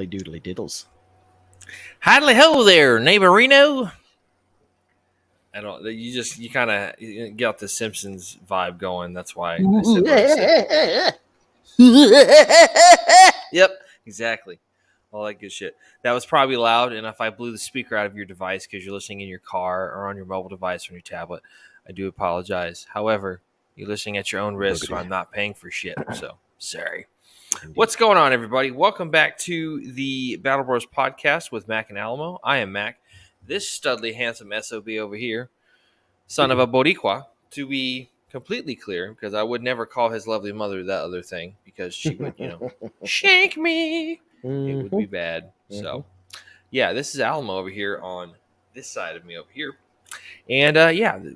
Howdy doodly diddles. Howdy ho there, neighborino. I don't. You kind of get the Simpsons vibe going. That's why I said what I said. Yep, exactly. All that good shit. That was probably loud, and if I blew the speaker out of your device because you're listening in your car or on your mobile device or on your tablet, I do apologize. However, you're listening at your own risk, so I'm not paying for shit. So sorry. Indeed. What's going on, everybody? Welcome back to the Battle Bros podcast with Mac and Alamo. I am Mac. This studly, handsome SOB over here, son of a Boricua, to be completely clear, because I would never call his lovely mother that other thing, because she would, shank me. It would be bad. So, yeah, this is Alamo over here on this side of me over here. And,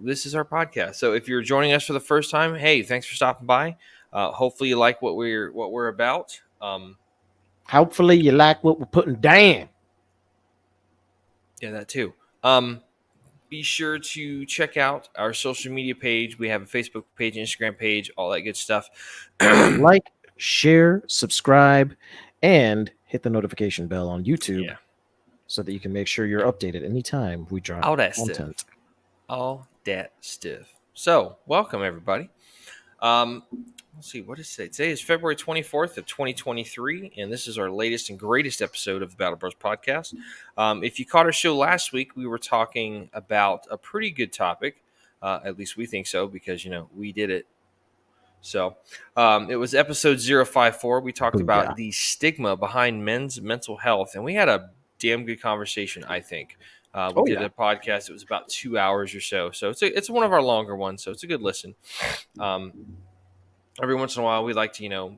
this is our podcast. So if you're joining us for the first time, hey, thanks for stopping by. Hopefully you like what we're about. Hopefully you like what we're putting down. Yeah, that too. Be sure to check out our social media page. We have a Facebook page, Instagram page, all that good stuff. Like, share, subscribe, and hit the notification bell on YouTube so that you can make sure you're updated anytime we drop content. All that stuff. So, welcome everybody. Let's see, what is today? Today is February 24th of 2023, and this is our latest and greatest episode of the Battle Bros podcast. If you caught our show last week, we were talking about a pretty good topic. At least we think so, because, we did it. So it was episode 054. We talked about the stigma behind men's mental health, and we had a damn good conversation, I think. We did a podcast. It was about 2 hours or so. So it's one of our longer ones, so it's a good listen. Every once in a while, we like to,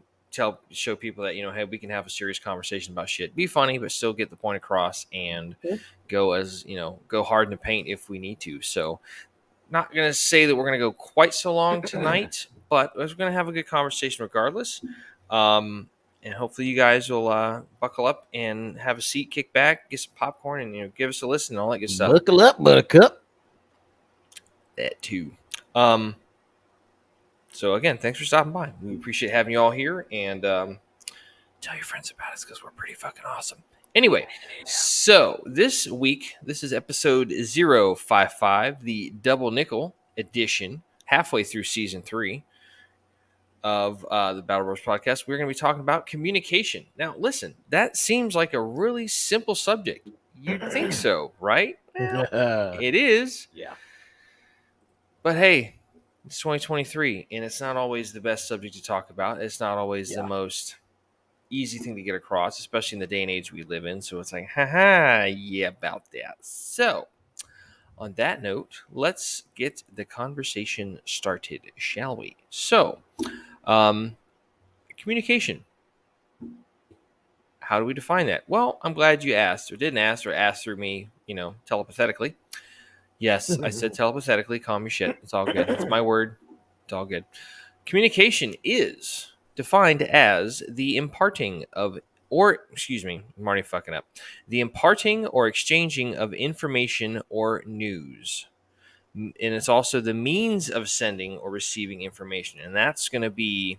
show people that, hey, we can have a serious conversation about shit. Be funny, but still get the point across and go hard in the paint if we need to. So not going to say that we're going to go quite so long tonight, but we're going to have a good conversation regardless. And hopefully you guys will buckle up and have a seat, kick back, get some popcorn, and, give us a listen and all that good stuff. Buckle up, buttercup. That too. So, again, thanks for stopping by. We appreciate having you all here, and tell your friends about us because we're pretty fucking awesome. Anyway, so this week, this is episode 055, the Double Nickel edition, halfway through season 3 of the Battle Bros podcast. We're going to be talking about communication. Now, listen, that seems like a really simple subject. You'd think so, right? Well, it is. Yeah. But hey, it's 2023, and it's not always the best subject to talk about. It's not always the most easy thing to get across, especially in the day and age we live in. So it's like, yeah, about that. So on that note, let's get the conversation started, shall we? So, communication. How do we define that? Well, I'm glad you asked, or didn't ask, or asked through me, telepathetically. Yes, I said telepathetically. Calm your shit. It's all good. It's my word. It's all good. Communication is defined as the imparting of, I'm already fucking up. The imparting or exchanging of information or news. And it's also the means of sending or receiving information. And that's going to be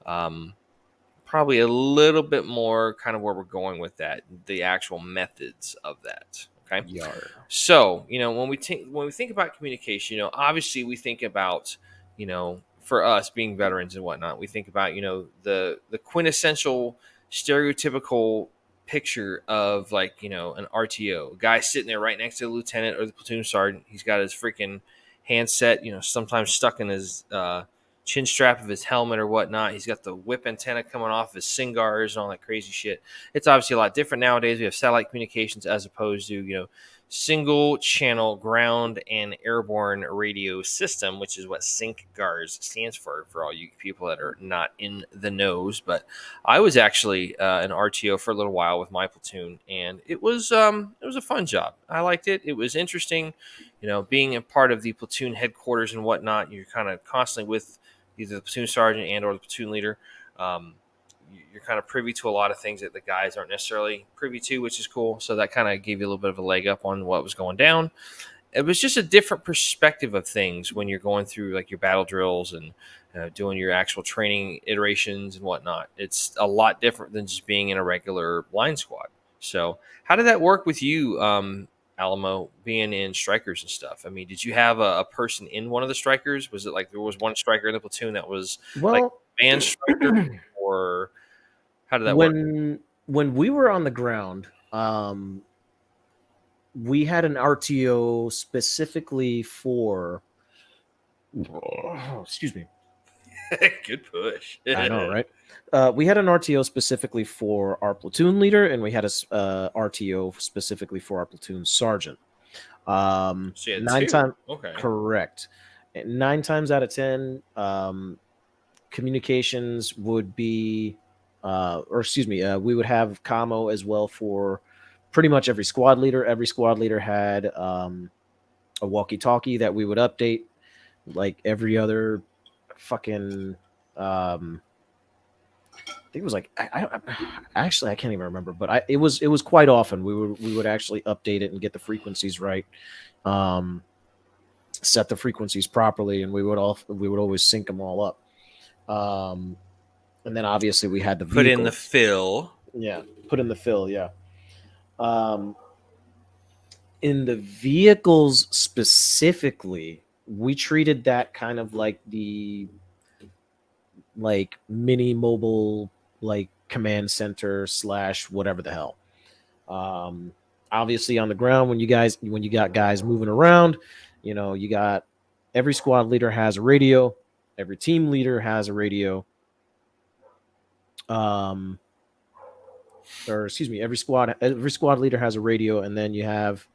probably a little bit more kind of where we're going with that, the actual methods of that. Okay. So, when we think about communication, obviously we think about, for us being veterans and whatnot, we think about, the quintessential stereotypical picture of like, an RTO, a guy sitting there right next to the lieutenant or the platoon sergeant. He's got his freaking handset, sometimes stuck in his chin strap of his helmet or whatnot. He's got the whip antenna coming off his SINGARs and all that crazy shit. It's obviously a lot different nowadays. We have satellite communications as opposed to, single channel ground and airborne radio system, which is what SINGARs stands for all you people that are not in the knows. But I was actually an RTO for a little while with my platoon, and it was a fun job. I liked it. It was interesting, being a part of the platoon headquarters and whatnot. You're kind of constantly with either the platoon sergeant and or the platoon leader. You're kind of privy to a lot of things that the guys aren't necessarily privy to, which is cool. So that kind of gave you a little bit of a leg up on what was going down. it was just a different perspective of things when you're going through like your battle drills and doing your actual training iterations and whatnot. It's a lot different than just being in a regular line squad. So, how did that work with you, Alamo, being in strikers and stuff? I mean, did you have a person in one of the strikers? Was it like there was one striker in the platoon that was like Well, man striker, or how did that work? when we were on the ground, we had an RTO specifically for. Oh, excuse me. Good push. I know, right? We had an RTO specifically for our platoon leader, and we had a RTO specifically for our platoon sergeant. So you had Nine two. times, Okay. correct. 9 times out of 10, communications would be, or excuse me, we would have commo as well for pretty much every squad leader. Every squad leader had a walkie-talkie that we would update, like every other fucking. I think it was like I actually I can't even remember, but it was quite often we would actually update it and get the frequencies right, set the frequencies properly, and we would always sync them all up. And then obviously we had the vehicles. Put in the fill. Yeah, put in the fill. Yeah. In the vehicles specifically, we treated that kind of like the mini mobile command center / whatever the hell. Obviously on the ground when you got guys moving around, you got every squad leader has a radio, every team leader has a radio. Or excuse me, every squad leader has a radio, and then you have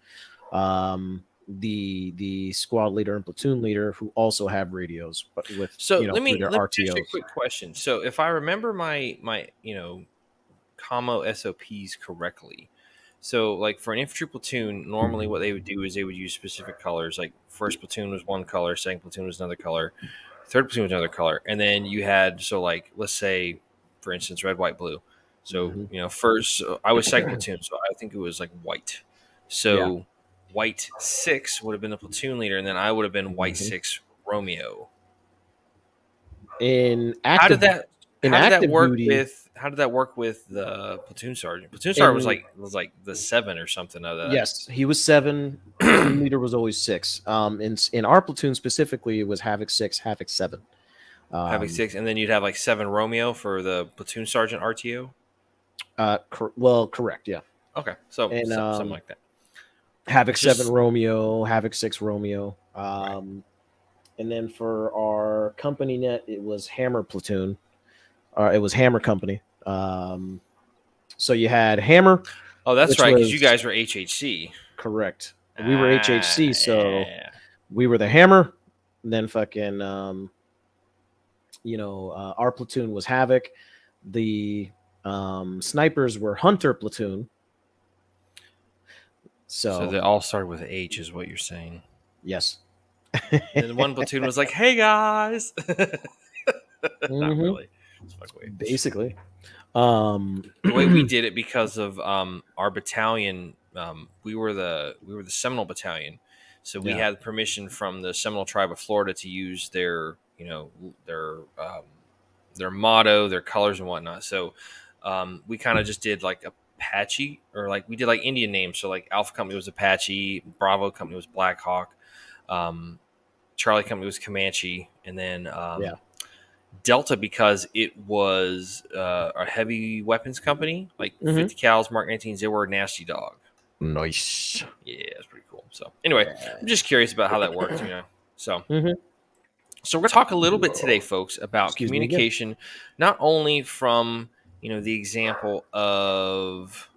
the squad leader and platoon leader who also have radios, but with let me their ask you RTOs. a quick question. So if I remember my commo SOPs correctly, so like for an infantry platoon, normally what they would do is they would use specific colors. Like first platoon was one color, second platoon was another color, third platoon was another color, and then you had let's say for instance red, white, blue. So first I was second platoon, so I think it was like white. So white 6 would have been the platoon leader, and then I would have been white 6 Romeo. How did that work with the platoon sergeant? Platoon sergeant was like the 7 or something of that. Yes, he was 7. Platoon leader was always 6. In our platoon specifically, it was Havoc 6, Havoc 7. Havoc 6, and then you'd have like 7 Romeo for the platoon sergeant RTO. Correct, yeah. Okay, so something like that. Havoc 7 Romeo, Havoc 6 Romeo. Right. And then for our company net, it was Hammer platoon. It was Hammer company. So you had Hammer. Oh, that's right, because you guys were HHC. Correct. We were HHC, so we were the Hammer. And then fucking, our platoon was Havoc. The snipers were Hunter platoon. So they all started with H, is what you're saying. Yes. And one platoon was like, "Hey guys." Not really. Basically. The way we did it, because of our battalion, we were the Seminole battalion, so we had permission from the Seminole tribe of Florida to use their motto, their colors and whatnot. So we kind of just did like Apache, or like we did like Indian names. So like Alpha Company was Apache, Bravo Company was Black Hawk, Charlie Company was Comanche, and then Delta, because it was a heavy weapons company, like 50 cals, Mark 19s. They were a Nasty Dog. Nice. Yeah, it's pretty cool. So anyway, I'm just curious about how that works, So, so we're gonna talk a little bit today, folks, about communication, not only from the example of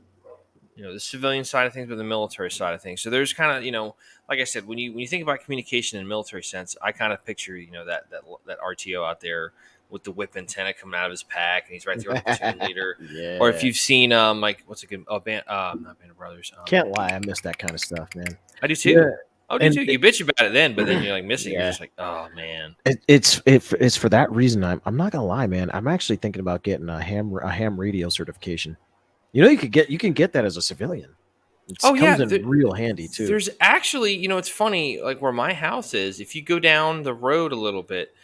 the civilian side of things, but the military side of things. So there's kind of like I said, when you think about communication in a military sense, I kind of picture that RTO out there with the whip antenna coming out of his pack, and he's right there with the platoon leader. Yeah. Or if you've seen like what's a good not Band of Brothers. Can't lie, I miss that kind of stuff, man. I do too. Yeah. I do too. You bitch about it then, but then you're like missing. You're just like, oh man. It's for that reason. I'm not gonna lie, man. I'm actually thinking about getting a ham radio certification. You can get that as a civilian. It Oh comes yeah, in real handy too. there's actually, it's funny, like where my house is. If you go down the road a little bit,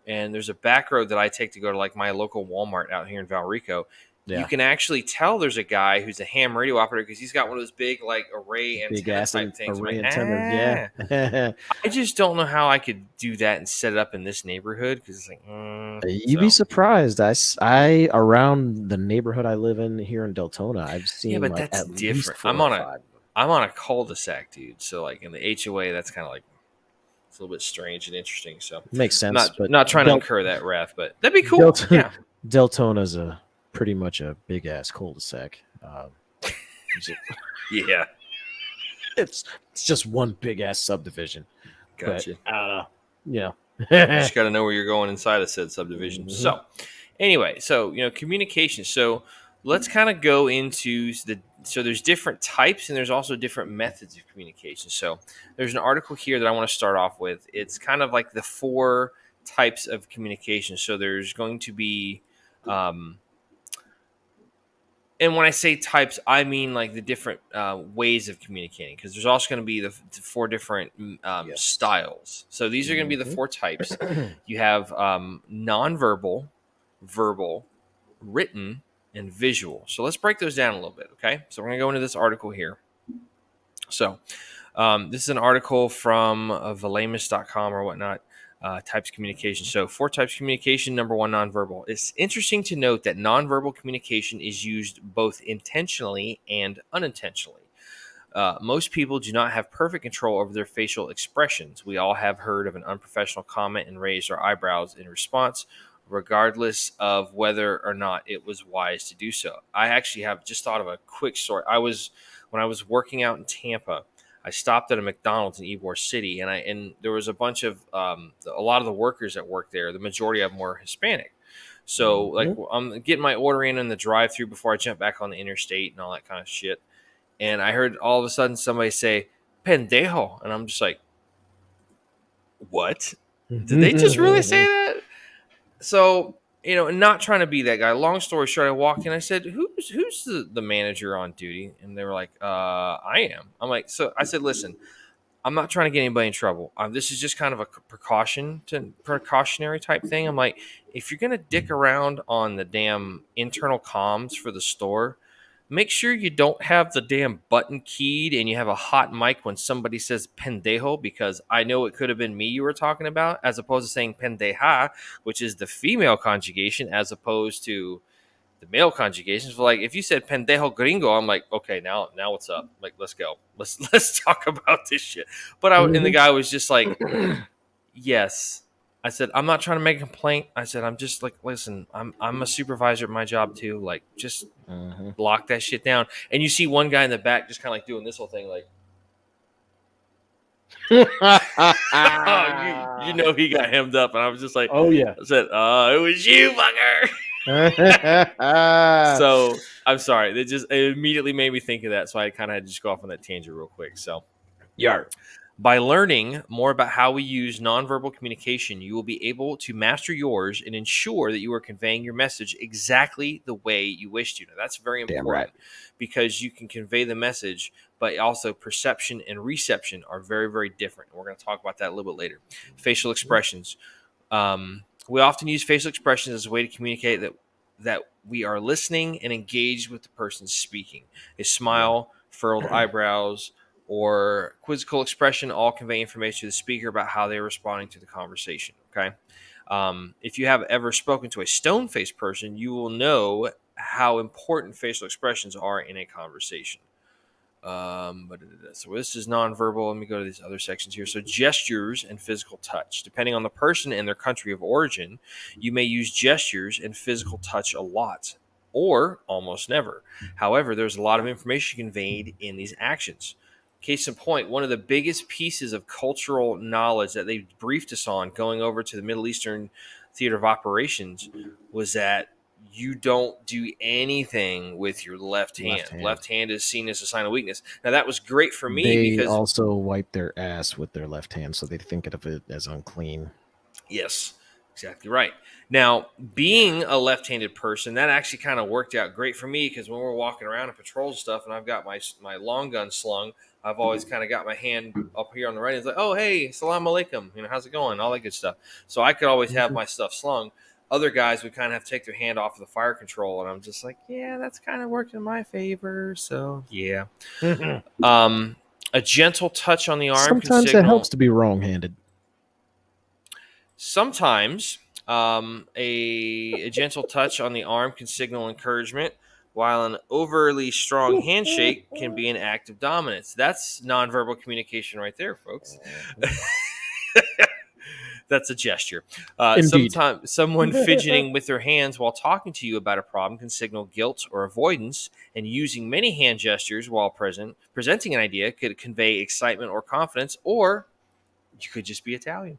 and there's a back road that I take to go to like my local Walmart out here in Valrico, you Yeah, can actually tell there's a guy who's a ham radio operator because he's got one of those big like array big antenna ass type things. I'm array like, antennas. Yeah. I just don't know how I could do that and set it up in this neighborhood because it's like, You'd be so surprised. I around the neighborhood I live in here in Deltona, I've yeah, seen but like that's at least different. 4 or 5 of them. I'm on a cul-de-sac, dude. So like in the HOA, that's kind of like it's a little bit strange and interesting. So Makes sense, not but not trying to Del incur that wrath, but that'd be cool. Delta Yeah. Deltona's a pretty much a big ass cul-de-sac. Ju- Yeah. it's it's just one big ass subdivision, but Gotcha. I don't know. Yeah. You just got to know where you're going inside of said subdivision. Mhm. So, anyway, so communication. So let's kind of go into so there's different types and there's also different methods of communication. So there's an article here that I want to start off with. It's kind of like the 4 types of communication. So there's going to be, and when I say types, I mean like the different ways of communicating, because there's also going to be the 4 different Yes. styles. So these are going to be the Mhm. 4 types. You have nonverbal, verbal, written, and visual. So let's break those down a little bit, okay? So we're going to go into this article here. So this is an article from Valamus.com or whatnot. Types of communication. So 4 types of communication. Number 1, nonverbal. It's interesting to note that nonverbal communication is used both intentionally and unintentionally. Most people do not have perfect control over their facial expressions. We all have heard of an unprofessional comment and raised our eyebrows in response, regardless of whether or not it was wise to do so. I actually have just thought of a quick story. When I was working out in Tampa, I stopped at a McDonald's in Ybor City, and there was a bunch of a lot of the workers that work there. The majority of them were Hispanic. So like Mhm. I'm getting my order in the drive-through before I jump back on the interstate and all that kind of shit. And I heard all of a sudden somebody say "pendejo," and I'm just like, "What? Did they just really say that?" So not trying to be that guy. Long story short, I walked in. I said, "Who's the manager on duty?" And they were like, I am." I'm like, so I said, "Listen, I'm not trying to get anybody in trouble. This is just kind of a precautionary type thing." I'm like, if you're gonna dick around on the damn internal comms for the store, make sure you don't have the damn button keyed and you have a hot mic when somebody says pendejo, because I know it could have been me you were talking about, as opposed to saying pendeja, which is the female conjugation, as opposed to the male conjugations. Like if you said pendejo gringo, I'm like, okay, now what's up? Like, let's go. Let's talk about this shit. And the Mhm. guy was just like, yes. I said, I'm not trying to make a complaint. I said, I'm just like, listen, I'm a supervisor at my job too. Like, just Mhm. lock that shit down. And you see one guy in the back just kind of like doing this whole thing, like, oh, you know he got hemmed up, and I was just like, Oh yeah. I said, it was you, fucker. So I'm sorry. It immediately made me think of that. So I kind of had to just go off on that tangent real quick. So Yar. by learning more about how we use nonverbal communication, you will be able to master yours and ensure that you are conveying your message exactly the way you wish to. Now, that's very Damn right. important because you can convey the message, but also perception and reception are very, very different. We're going to talk about that a little bit later. Facial expressions. We often use facial expressions as a way to communicate that we are listening and engaged with the person speaking. A Yeah. smile, furrowed eyebrows, or quizzical expression all convey information to the speaker about how they're responding to the conversation. Okay. If you have ever spoken to a stone faced person, you will know how important facial expressions are in a conversation. So this is nonverbal. Let me go to these other sections here. So gestures and physical touch. Depending on the person and their country of origin, you may use gestures and physical touch a lot or almost never. However, there's a lot of information conveyed in these actions. Case in point, one of the biggest pieces of cultural knowledge that they briefed us on going over to the Middle Eastern theater of operations was that you don't do anything with your left Left hand. hand. Left hand is seen as a sign of weakness. Now, that was great for me They because, also wipe their ass with their left hand, so they think of it as unclean. yes, Exactly right. Now, being a left-handed person, that actually kind of worked out great for me because when we're walking around and patrol stuff, and I've got my long gun slung, I've always kind of got my hand up here on the right. It's like, oh hey, salam alaikum, how's it going, all that good stuff. So I could always have Mhm. my stuff slung. Other guys would kind of have to take their hand off of the fire control, and I'm just like, yeah, that's kind of worked in my favor. So yeah, um, a gentle touch on the arm can Sometimes it helps signal. to be wrong-handed. Sometimes a gentle touch on the arm can signal encouragement, while an overly strong handshake can be an act of dominance. That's nonverbal communication right there, folks. That's a gesture. Indeed. Sometimes someone fidgeting with their hands while talking to you about a problem can signal guilt or avoidance, and using many hand gestures while presenting an idea could convey excitement or confidence, or you could just be Italian.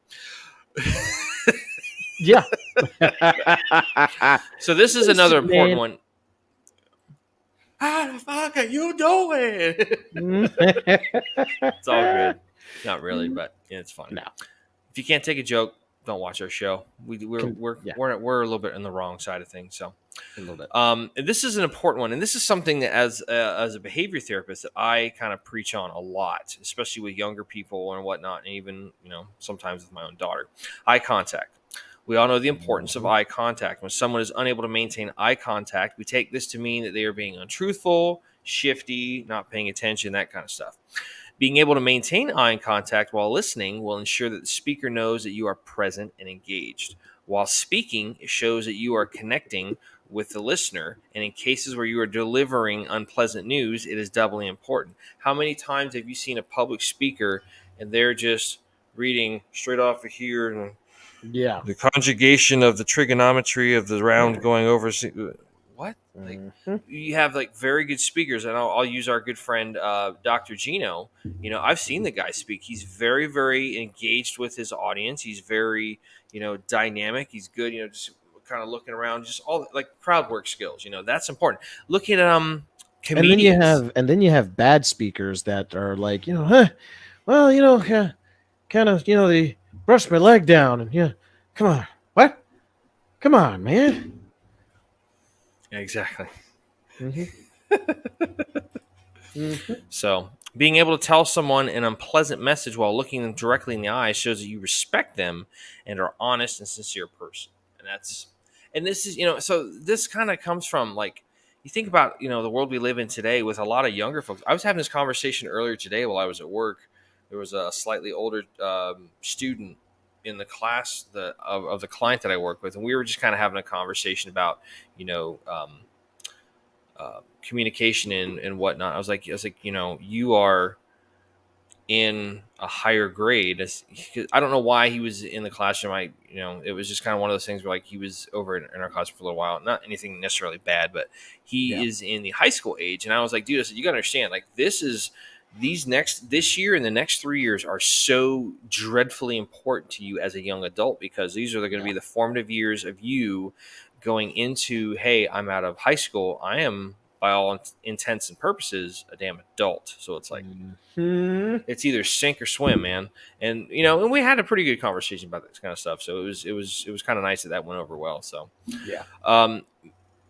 Yeah. So this is another Listen, important man. one. How the fuck are you doing? It's all good. Not really, but it's funny. No. If you can't take a joke, don't watch our show. We're we're Yeah, we're we're a little bit on the wrong side of things. So, a little bit. and this is an important one, and this is something that as a behavior therapist that I kind of preach on a lot, especially with younger people and whatnot, and even sometimes with my own daughter. Eye contact. We all know the importance of Mhm. eye contact. When someone is unable to maintain eye contact, we take this to mean that they are being untruthful, shifty, not paying attention, that kind of stuff. Being able to maintain eye contact while listening will ensure that the speaker knows that you are present and engaged. While speaking, it shows that you are connecting with the listener. And in cases where you are delivering unpleasant news, it is doubly important. How many times have you seen a public speaker and they're just reading straight off of here and Yeah. the conjugation of the trigonometry of the round going over what, like, Mhm. you have like very good speakers, and I'll use our good friend Dr. Gino. I've seen the guy speak. He's very, very engaged with his audience. He's very, dynamic. He's good, just kind of looking around, just all like crowd work skills. That's important. Look at comedians. And then you have bad speakers that are like, huh, well, kind of, they brushed my leg down and yeah, come on. What? Come on, man. Exactly. Hmm. Hmm. So, being able to tell someone an unpleasant message while looking them directly in the eyes shows that you respect them and are honest and sincere person. And this is, so this kind of comes from like, you think about, the world we live in today with a lot of younger folks. I was having this conversation earlier today while I was at work. There was a slightly older student in the class of the client that I work with, and we were just kind of having a conversation about, you know, um, communication and whatnot. I was like, you are in a higher grade. I don't know why he was in the classroom. It was just kind of one of those things where like he was over in our class for a little while. Not anything necessarily bad, but Yeah. he is in the high school age. And I was like, dude, I said, you gotta understand, like this year and the next 3 years are so dreadfully important to you as a young adult because these are going to Yeah. be the formative years of you going into, hey, I'm out of high school. I am, by all intents and purposes, a damn adult. So it's like, Hmm. it's either sink or swim, man. And we had a pretty good conversation about this kind of stuff. So it was kind of nice that went over well. So, Yeah. um,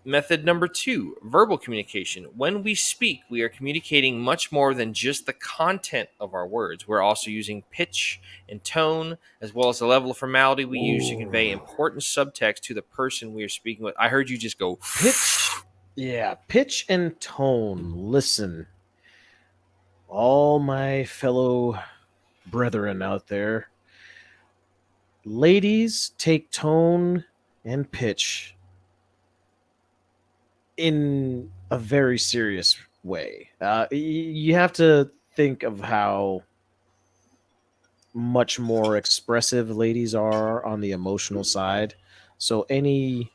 method number 2, verbal communication. When we speak, we are communicating much more than just the content of our words. We're also using pitch and tone, as well as the level of formality we use to convey Ooh. important subtext to the person we are speaking with. I heard you just go, Pitch. Yeah. Pitch and tone. Listen, all my fellow brethren out there, ladies take tone and pitch in a very serious way. You have to think of how much more expressive ladies are on the emotional side. So any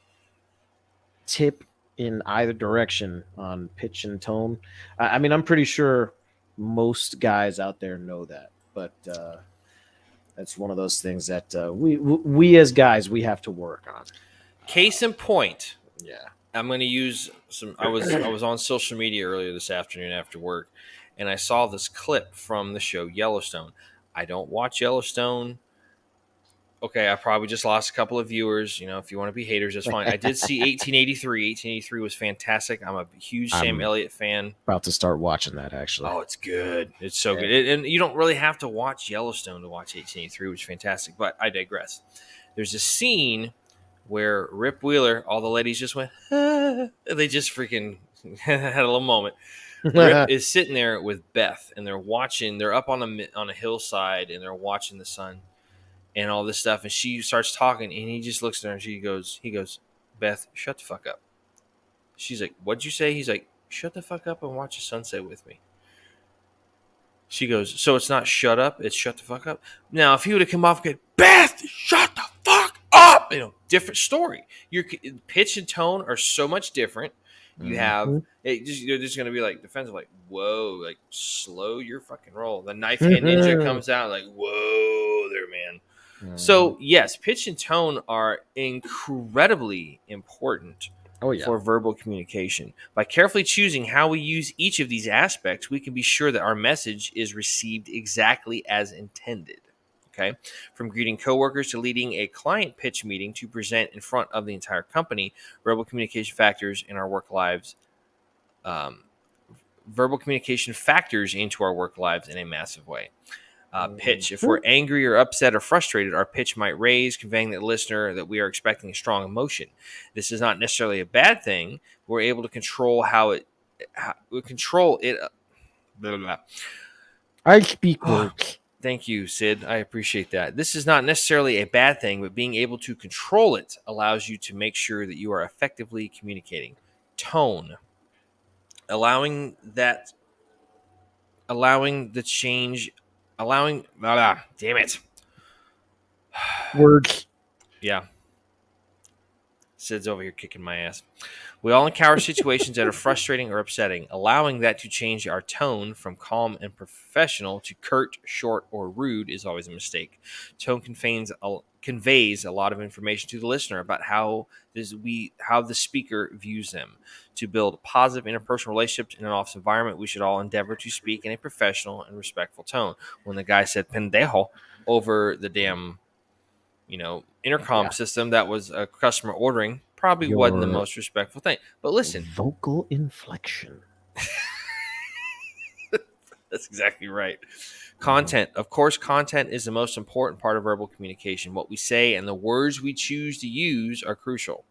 tip in either direction on pitch and tone, I mean, I'm pretty sure most guys out there know that, but that's one of those things that we as guys we have to work on. case in point. Yeah. I'm going to use some. I was on social media earlier this afternoon after work, and I saw this clip from the show Yellowstone. I don't watch Yellowstone. Okay, I probably just lost a couple of viewers. If you want to be haters, that's fine. I did see 1883. 1883 was fantastic. I'm a huge Sam I'm Elliott fan. about to start watching that, actually. Oh, it's good. It's so good. And you don't really have to watch Yellowstone to watch 1883, which is fantastic. But I digress. There's a scene where Rip Wheeler, all the ladies just went, ah. They just freaking had a little moment. Rip is sitting there with Beth, and they're watching. They're up on a hillside, and they're watching the sun and all this stuff. And she starts talking, and he just looks at her, and he goes, Beth, shut the fuck up. She's like, what'd you say? He's like, shut the fuck up and watch the sunset with me. She goes, so it's not shut up, it's shut the fuck up. Now, if he would have come off and go, Beth, shut the fuck up, different story. Your pitch and tone are so much different. You have you're just gonna be like defensive, like whoa, like slow your fucking roll. The knife hand ninja comes out, like whoa, there, man. So yes, pitch and tone are incredibly important for verbal communication. By carefully choosing how we use each of these aspects, we can be sure that our message is received exactly as intended. Okay, from greeting coworkers to leading a client pitch meeting to present in front of the entire company, verbal communication factors in our work lives. Verbal communication factors into our work lives in a massive way. Pitch. If we're angry or upset or frustrated, our pitch might raise, conveying to the listener that we are expecting a strong emotion. This is not necessarily a bad thing. We're able to control we control it. Blah, blah, blah. I speak words. Thank you, Sid. I appreciate that. This is not necessarily a bad thing, but being able to control it allows you to make sure that you are effectively communicating. Tone. Allowing the change. Damn it. Words. Yeah. Sid's over here kicking my ass. We all encounter situations that are frustrating or upsetting. Allowing that to change our tone from calm and professional to curt, short, or rude is always a mistake. Tone conveys a lot of information to the listener about how the speaker views them. To build positive interpersonal relationships in an office environment, we should all endeavor to speak in a professional and respectful tone. When the guy said pendejo over the damn intercom system that was a customer ordering, probably wasn't the most respectful thing. But listen, vocal inflection. That's exactly right. Content. Of course, content is the most important part of verbal communication. What we say and the words we choose to use are crucial.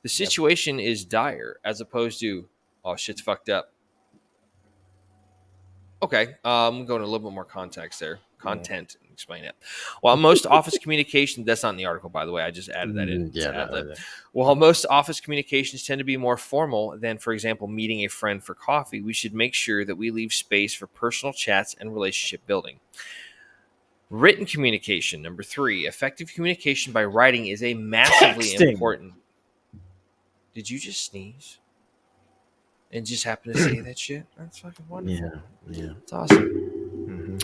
The situation is dire as opposed to, oh, shit's fucked up. Okay, I'm going to a little bit more context there. Content. Explain it. While most office communication, that's not in the article, by the way. I just added that in. While most office communications tend to be more formal than, for example, meeting a friend for coffee, we should make sure that we leave space for personal chats and relationship building. Written communication. Number 3, effective communication by writing is a massively important. Did you just sneeze? And just happen to say that shit? That's fucking wonderful. Yeah. It's awesome.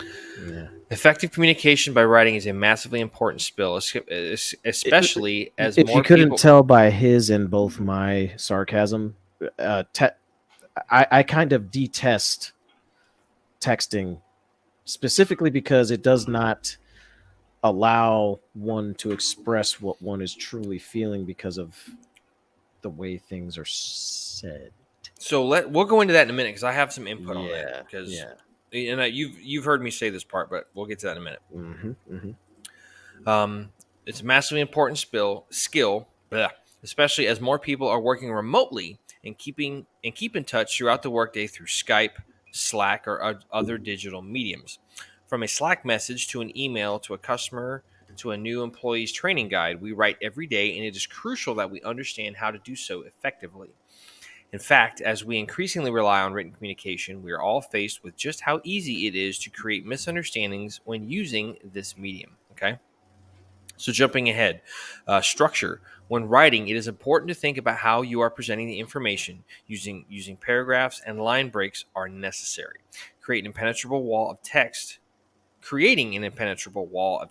Yeah. Effective communication by writing is a massively important skill, especially as if more you couldn't people... tell by his and both my sarcasm, I kind of detest texting specifically because it does not allow one to express what one is truly feeling because of the way things are said. So we'll go into that in a minute because I have some input on that. Because and you've heard me say this part, but we'll get to that in a minute. It's a massively important skill, especially as more people are working remotely and keep in touch throughout the workday through Skype, Slack, or other digital mediums. From a Slack message to an email to a customer to a new employee's training guide, we write every day, and it is crucial that we understand how to do so effectively. In fact, as we increasingly rely on written communication, we are all faced with just how easy it is to create misunderstandings when using this medium. Okay? So jumping ahead, structure. When writing, it is important to think about how you are presenting the information. Using paragraphs and line breaks are necessary. Creating an impenetrable wall of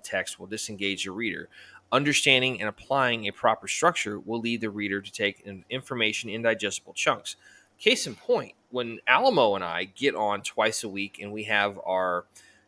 text will disengage your reader. Understanding and applying a proper structure will lead the reader to take information in digestible chunks. Case in point, when Alamo and I get on twice a week and we have our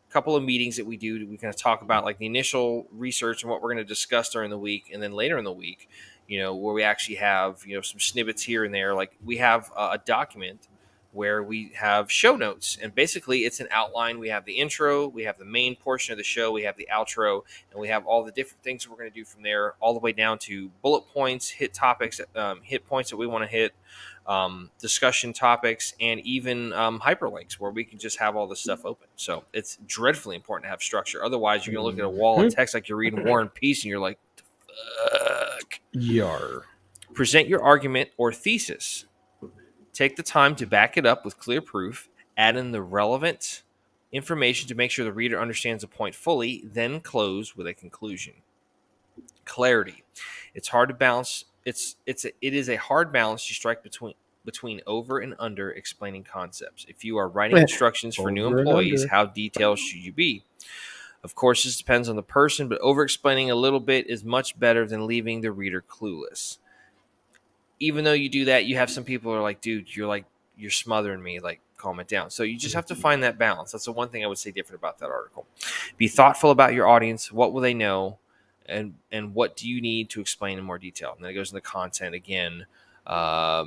couple of meetings that we do. We kind of talk about like the initial research and what we're going to discuss during the week, and then later in the week, where we actually have some snippets here and there. Like we have a document where we have show notes, and basically it's an outline. We have the intro, we have the main portion of the show, we have the outro, and we have all the different things that we're going to do from there, all the way down to bullet points, hit topics, hit points that we want to hit, discussion topics, and even hyperlinks where we can just have all this stuff open. So it's dreadfully important to have structure. Otherwise, you're going to look at a wall of text like you're reading War and Peace, and you're like, fuck. Yar. Present your argument or thesis. Take the time to back it up with clear proof. Add in the relevant information to make sure the reader understands the point fully. Then close with a conclusion. Clarity. It's hard to balance. It is a hard balance to strike between over and under explaining concepts. If you are writing instructions for new employees, how detailed should you be? Of course, this depends on the person, but over explaining a little bit is much better than leaving the reader clueless. Even though you do that, you have some people who are like, dude, you're smothering me, like, calm it down. So you just have to find that balance. That's the one thing I would say different about that article. Be thoughtful about your audience. What will they know? And what do you need to explain in more detail? And then it goes into content again. Then,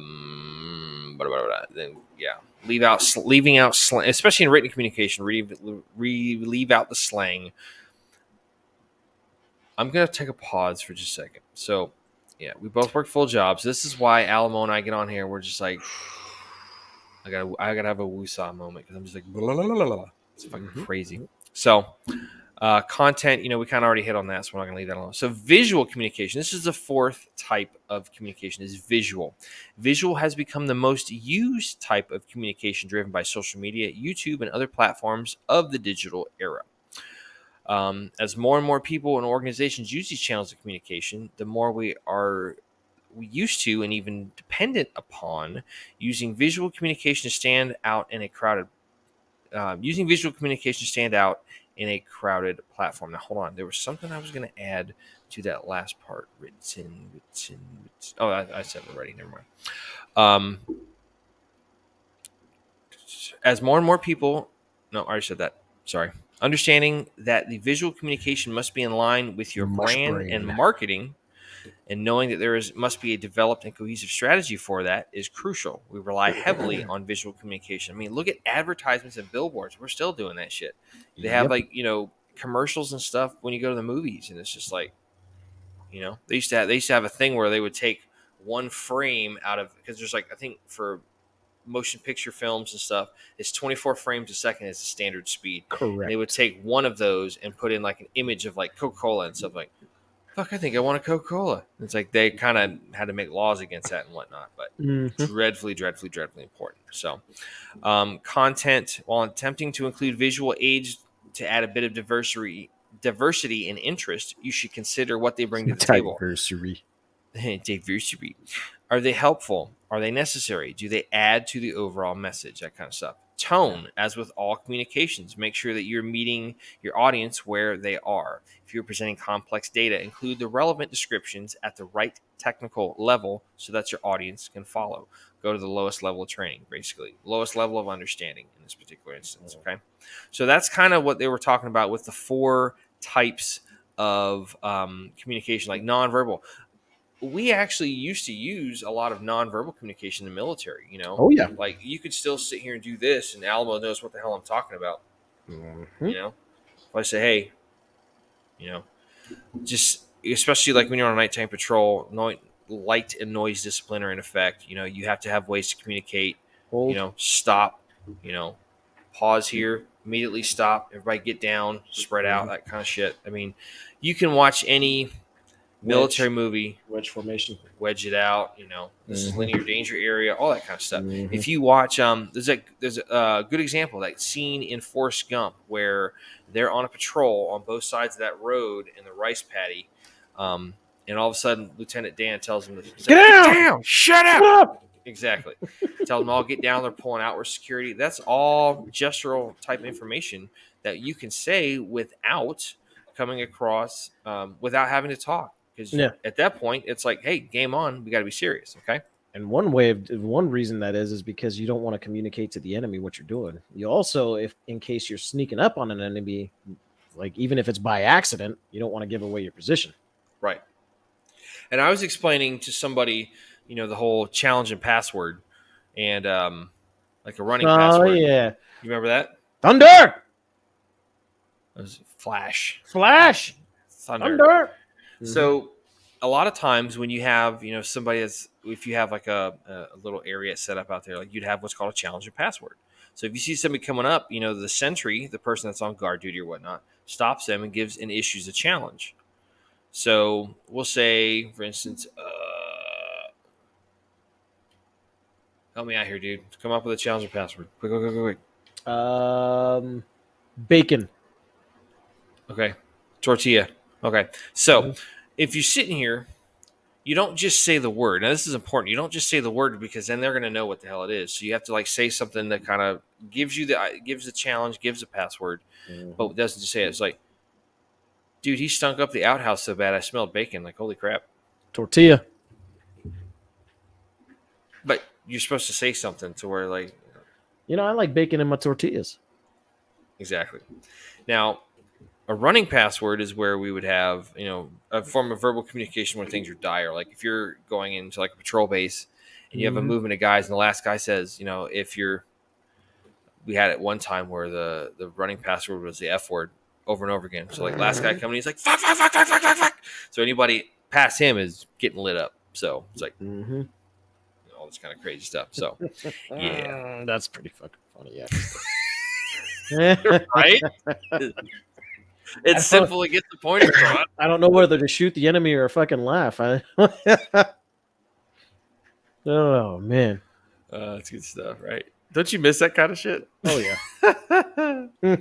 yeah, leaving out slang, especially in written communication, leave out the slang. I'm going to take a pause for just a second. So, yeah, we both work full jobs. This is why Alamo and I get on here. We're just like, I gotta have a woosah moment because I'm just like, blah, blah, blah, blah. It's fucking crazy. So, content, we kind of already hit on that, so we're not gonna leave that alone. So, visual communication. This is the fourth type of communication. Is visual. Visual has become the most used type of communication, driven by social media, YouTube, and other platforms of the digital era. As more and more people and organizations use these channels of communication, the more we used to and even dependent upon using visual communication to stand out in a crowded platform. Now, hold on. There was something I was going to add to that last part. Written. Oh, I said it already. Never mind. As more and more people, no, I already said that. Sorry. Understanding that the visual communication must be in line with your brand and marketing, and knowing that must be a developed and cohesive strategy for that is crucial. We rely heavily on visual communication. I mean, look at advertisements and billboards. We're still doing that shit. They have commercials and stuff when you go to the movies, and it's just like, they used to have a thing where they would take one frame out of, because there's like, I think for motion picture films and stuff, it's 24 frames a second is the standard speed. Correct. And they would take one of those and put in like an image of like Coca-Cola and stuff, like, fuck, I think I want a Coca-Cola. It's like they kind of had to make laws against that and whatnot, but dreadfully important. So, content, while attempting to include visual aids to add a bit of diversity and interest, you should consider what they bring to the table. Diversity. Are they helpful? Are they necessary? Do they add to the overall message? That kind of stuff. Tone, as with all communications, make sure that you're meeting your audience where they are. If you're presenting complex data, include the relevant descriptions at the right technical level so that your audience can follow. Go to the lowest level of training, basically. Lowest level of understanding in this particular instance, okay? So that's kind of what they were talking about with the four types of communication, like nonverbal. We actually used to use a lot of nonverbal communication in the military, Oh, yeah. Like, you could still sit here and do this, and Alamo knows what the hell I'm talking about. If I say, hey, just, especially like when you're on a nighttime patrol, light and noise discipline are in effect. You have to have ways to communicate. Hold. Stop, pause here, immediately stop, everybody get down, spread out, that kind of shit. I mean, you can watch any military movie, wedge formation, wedge it out, this is linear danger area, all that kind of stuff. If you watch, there's a good example, that scene in Forrest Gump where they're on a patrol on both sides of that road in the rice paddy, and all of a sudden Lieutenant Dan tells them, get down, shut up. Exactly. Tell them all get down. They're pulling outward security. That's all gestural type information that you can say without coming across, without having to talk. Because at that point, it's like, hey, game on. We got to be serious, okay? And one reason that is because you don't want to communicate to the enemy what you're doing. You also, if in case you're sneaking up on an enemy, like even if it's by accident, you don't want to give away your position. Right. And I was explaining to somebody, the whole challenge and password, and like a running Oh password. yeah, You remember that? thunder, It was flash, flash, thunder. thunder. Mm-hmm. So a lot of times when you have, somebody that's, if you have like a little area set up out there, like you'd have what's called a challenge and password. So if you see somebody coming up, the sentry, the person that's on guard duty or whatnot, stops them and issues a challenge. So we'll say, for instance, help me out here, dude. Come up with a challenge and password. Quick, quick, quick, quick, quick. Bacon. Okay. Tortilla. Okay. So Mm-hmm. if you're sitting here, you don't just say the word. Now, this is important. You don't just say the word because then they're going to know what the hell it is. So you have to like say something that kind of gives the challenge, gives a password, Mm-hmm. but doesn't just say it. It's like, dude, he stunk up the outhouse so bad I smelled bacon. Like, holy crap. Tortilla. But you're supposed to say something to where like, I like bacon in my tortillas. exactly. Now, a running password is where we would have, a form of verbal communication where things are dire. Like if you're going into like a patrol base and you have a Mm-hmm. movement of guys, and the last guy says, if you're, we had it one time where the running password was the F word over and over again. So like last guy coming, he's like fuck, fuck, fuck, fuck, fuck, fuck, fuck. So anybody past him is getting lit up. So it's like Mm-hmm. all this kind of crazy stuff. So yeah, That's pretty fucking funny, right. actually. I It's don't, simple to get the point across. I don't know whether to shoot the enemy or fucking laugh. Oh man. That's good stuff, right? Don't you miss that kind of shit? Oh yeah.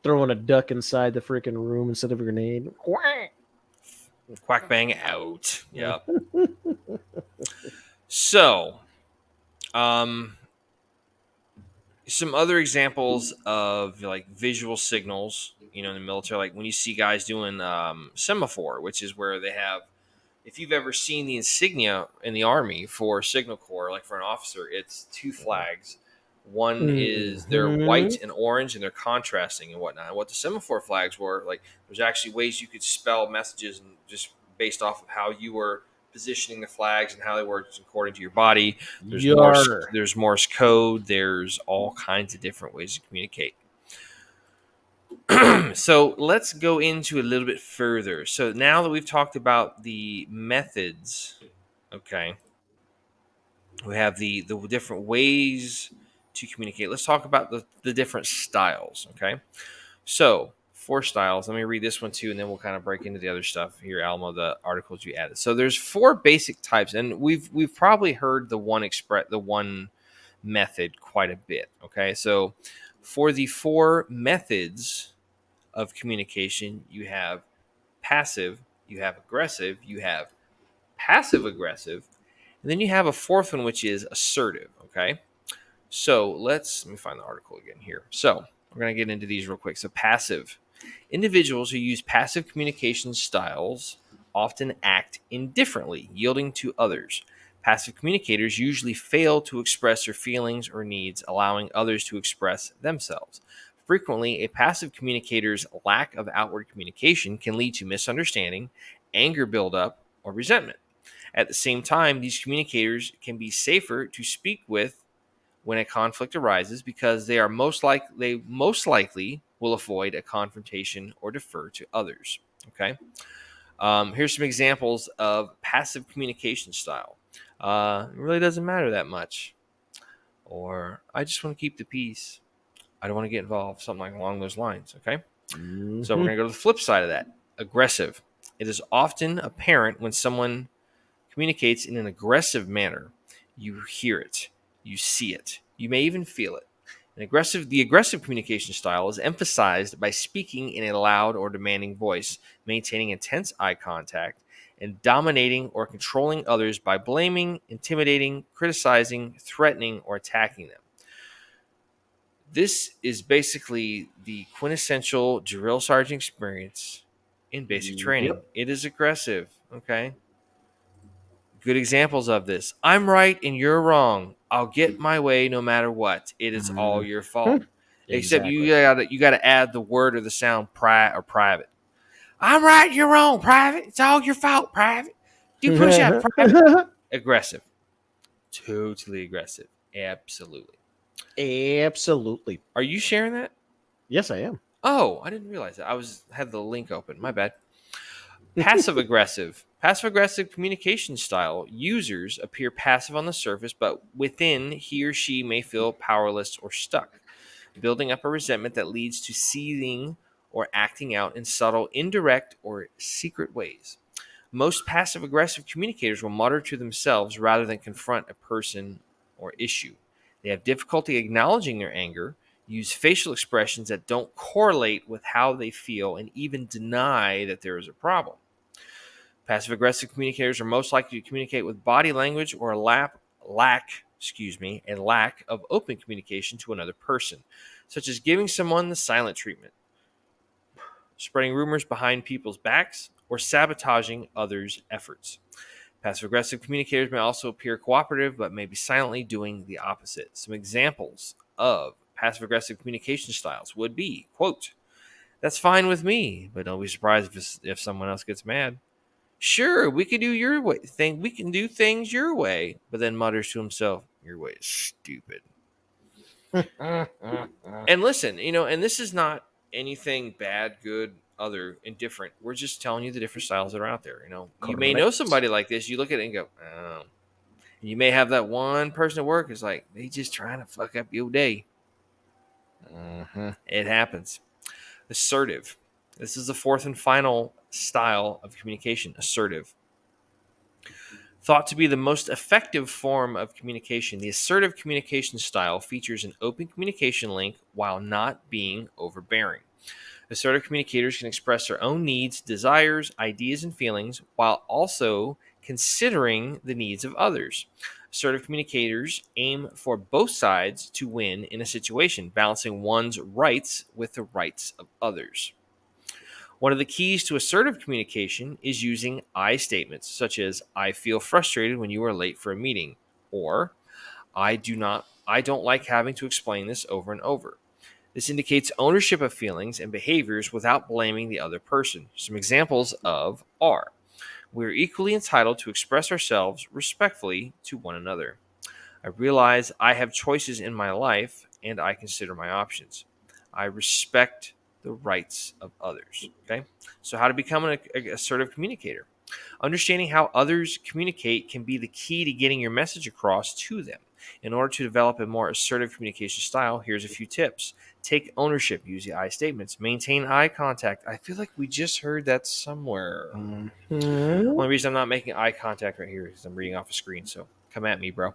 Throwing a duck inside the freaking room instead of a grenade. Quack bang out. Yeah. So, um, some other examples of like visual signals, in the military, like when you see guys doing semaphore, which is where they have, if you've ever seen the insignia in the army for signal corps, like for an officer, it's two flags. One is they're Mm-hmm. white and orange and they're contrasting and whatnot. And what the semaphore flags were, like there's actually ways you could spell messages and just based off of how you were positioning the flags and how they were according to your body. There's Morse, Yar. there's Morse code. There's all kinds of different ways to communicate. So let's go into a little bit further. So now that we've talked about the methods, okay, we have the different ways to communicate. Let's talk about the different styles, okay? So, 4 styles. Let me read this one too, and then we'll kind of break into the other stuff here, Alma, the articles you added. So there's 4 basic types, and we've probably heard the one method quite a bit. Okay, so for the 4 methods of communication, you have passive, you have aggressive, you have passive aggressive, and then you have a fourth one, which is assertive. Okay, so let me find the article again here. So we're going to get into these real quick. So passive. Individuals who use passive communication styles often act indifferently, yielding to others. Passive communicators usually fail to express their feelings or needs, allowing others to express themselves. Frequently, a passive communicator's lack of outward communication can lead to misunderstanding, anger buildup, or resentment. At the same time, these communicators can be safer to speak with when a conflict arises because they most likely will avoid a confrontation or defer to others. Okay. Here's some examples of passive communication style. It really doesn't matter that much, or I just want to keep the peace. I don't want to get involved. Something along those lines. Okay. So we're Mm-hmm. gonna go to the flip side of that. Aggressive. It is often apparent when someone communicates in an aggressive manner. You hear it, you see it, you may even feel it. The aggressive communication style is emphasized by speaking in a loud or demanding voice, maintaining intense eye contact, and dominating or controlling others by blaming, intimidating, criticizing, threatening, or attacking them. This is basically the quintessential drill sergeant experience in basic training. Yep. It is aggressive, okay? Good examples of this. I'm right and you're wrong. I'll get my way no matter what. It is all your fault. Except Exactly. you gotta add the word or the sound private. I'm right, you're wrong, private. It's all your fault, private. Do push up, private. Aggressive. Totally aggressive. Absolutely. Absolutely. Are you sharing that? Yes, I am. Oh, I didn't realize that. Had the link open. My bad. Passive aggressive. Passive aggressive communication style. Users appear passive on the surface, but within he or she may feel powerless or stuck, building up a resentment that leads to seething or acting out in subtle, indirect, or secret ways. Most passive aggressive communicators will mutter to themselves rather than confront a person or issue. They have difficulty acknowledging their anger, use facial expressions that don't correlate with how they feel, and even deny that there is a problem. Passive aggressive communicators are most likely to communicate with body language or a lack of open communication to another person, such as giving someone the silent treatment, spreading rumors behind people's backs, or sabotaging others' efforts. Passive aggressive communicators may also appear cooperative but may be silently doing the opposite. Some examples of passive aggressive communication styles would be, quote, "That's fine with me, but don't be surprised if someone else gets mad. Sure, we can do your way thing. We can do things your way," but then mutters to himself, "Your way is stupid." And listen, and this is not anything bad, good, other, indifferent. We're just telling you the different styles that are out there. You may know Correct. somebody like this. You look at it and go, "Oh." And you may have that one person at work is like, they just trying to fuck up your day. It happens. Assertive. This is the fourth and final style of communication. Assertive. Thought to be the most effective form of communication, the assertive communication style features an open communication link while not being overbearing. Assertive communicators can express their own needs, desires, ideas, and feelings while also considering the needs of others. Assertive communicators aim for both sides to win in a situation, balancing one's rights with the rights of others. One of the keys to assertive communication is using I statements, such as "I feel frustrated when you are late for a meeting," or I don't like having to explain this over and over." This indicates ownership of feelings and behaviors without blaming the other person. Some examples of are: "We are equally entitled to express ourselves respectfully to one another." "I realize I have choices in my life and I consider my options." "I respect the rights of others." Okay. So, how to become an assertive communicator? Understanding how others communicate can be the key to getting your message across to them. In order to develop a more assertive communication style, here's a few tips. Take ownership, use the I statements, maintain eye contact. I feel like we just heard that somewhere. Only reason I'm not making eye contact right here is I'm reading off a screen, so come at me, bro.